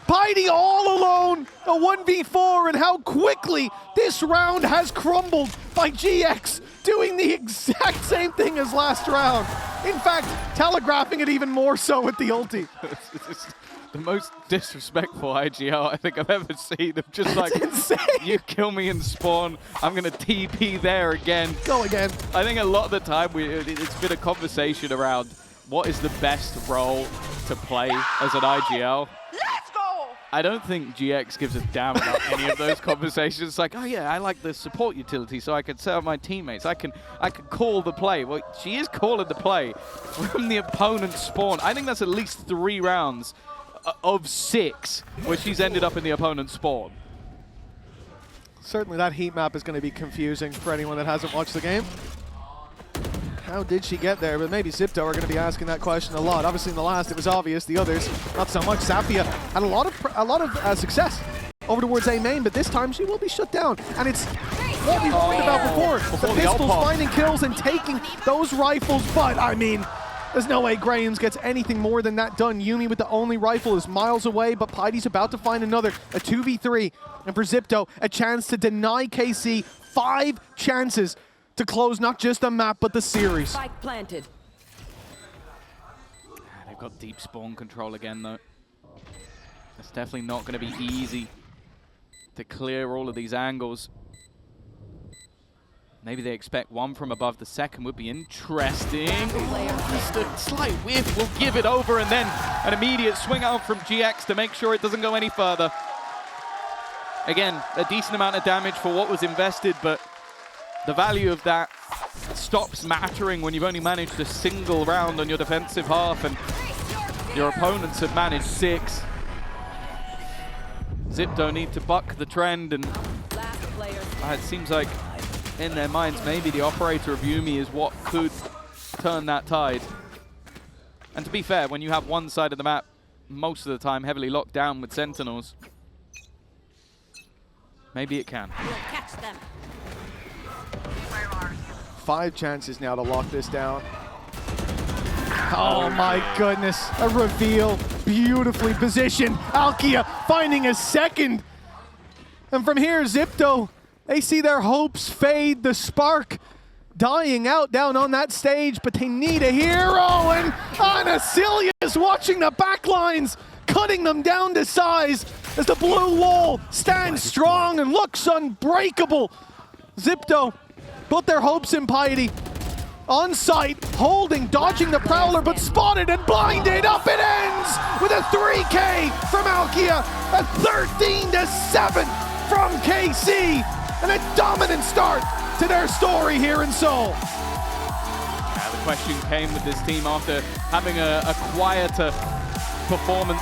Piety all alone, a 1v4, and how quickly this round has crumbled by GX, doing the exact same thing as last round. In fact, telegraphing it even more so with the ulti. It's the most disrespectful IGL I think I've ever seen. Of just like, insane. You kill me in spawn, I'm gonna TP there again. Go again. I think a lot of the time it's been a conversation around what is the best role to play as an IGL. I don't think GX gives a damn about any of those conversations. It's like, oh yeah, I like the support utility so I can set up my teammates. I can call the play. Well, she is calling the play from the opponent's spawn. I think that's at least 3 rounds of 6 where she's ended up in the opponent's spawn. Certainly that heat map is going to be confusing for anyone that hasn't watched the game. How did she get there? But maybe Xipto are going to be asking that question a lot. Obviously in the last it was obvious, the others not so much. Zafia had a lot of success over towards A main, but this time she will be shut down. And it's what we warned about before. The pistols finding kills and taking those rifles, but I mean, there's no way Grahams gets anything more than that done. Yumi with the only rifle is miles away, but Pity's about to find another, a 2v3. And for Xipto, a chance to deny KC 5 chances to close not just the map, but the series. Spike planted. They've got deep spawn control again, though. It's definitely not going to be easy to clear all of these angles. Maybe they expect one from above. The second would be interesting. Just a slight whiff will give it over, and then an immediate swing out from GX to make sure it doesn't go any further. Again, a decent amount of damage for what was invested, but the value of that stops mattering when you've only managed a single round on your defensive half and your opponents have managed 6. Xipto need to buck the trend, and it seems like in their minds maybe the operator of Yumi is what could turn that tide. And to be fair, when you have one side of the map most of the time heavily locked down with Sentinels, maybe it can. We'll catch them. 5 chances now to lock this down. Oh my goodness, a reveal, beautifully positioned. Alkia finding a second. And from here, Xipto, they see their hopes fade, the spark dying out down on that stage, but they need a hero, and Anasilia is watching the backlines, cutting them down to size as the blue wall stands strong and looks unbreakable. Xipto put their hopes in Piety. On site, holding, dodging the Prowler, but spotted and blinded. Up it ends with a 3K from Alkia, a 13-7 from KC, and a dominant start to their story here in Seoul. Yeah, the question came with this team after having a quieter performance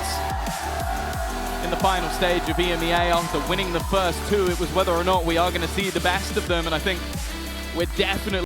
in the final stage of EMEA. After winning the first 2, it was whether or not we are going to see the best of them, and I think we're definitely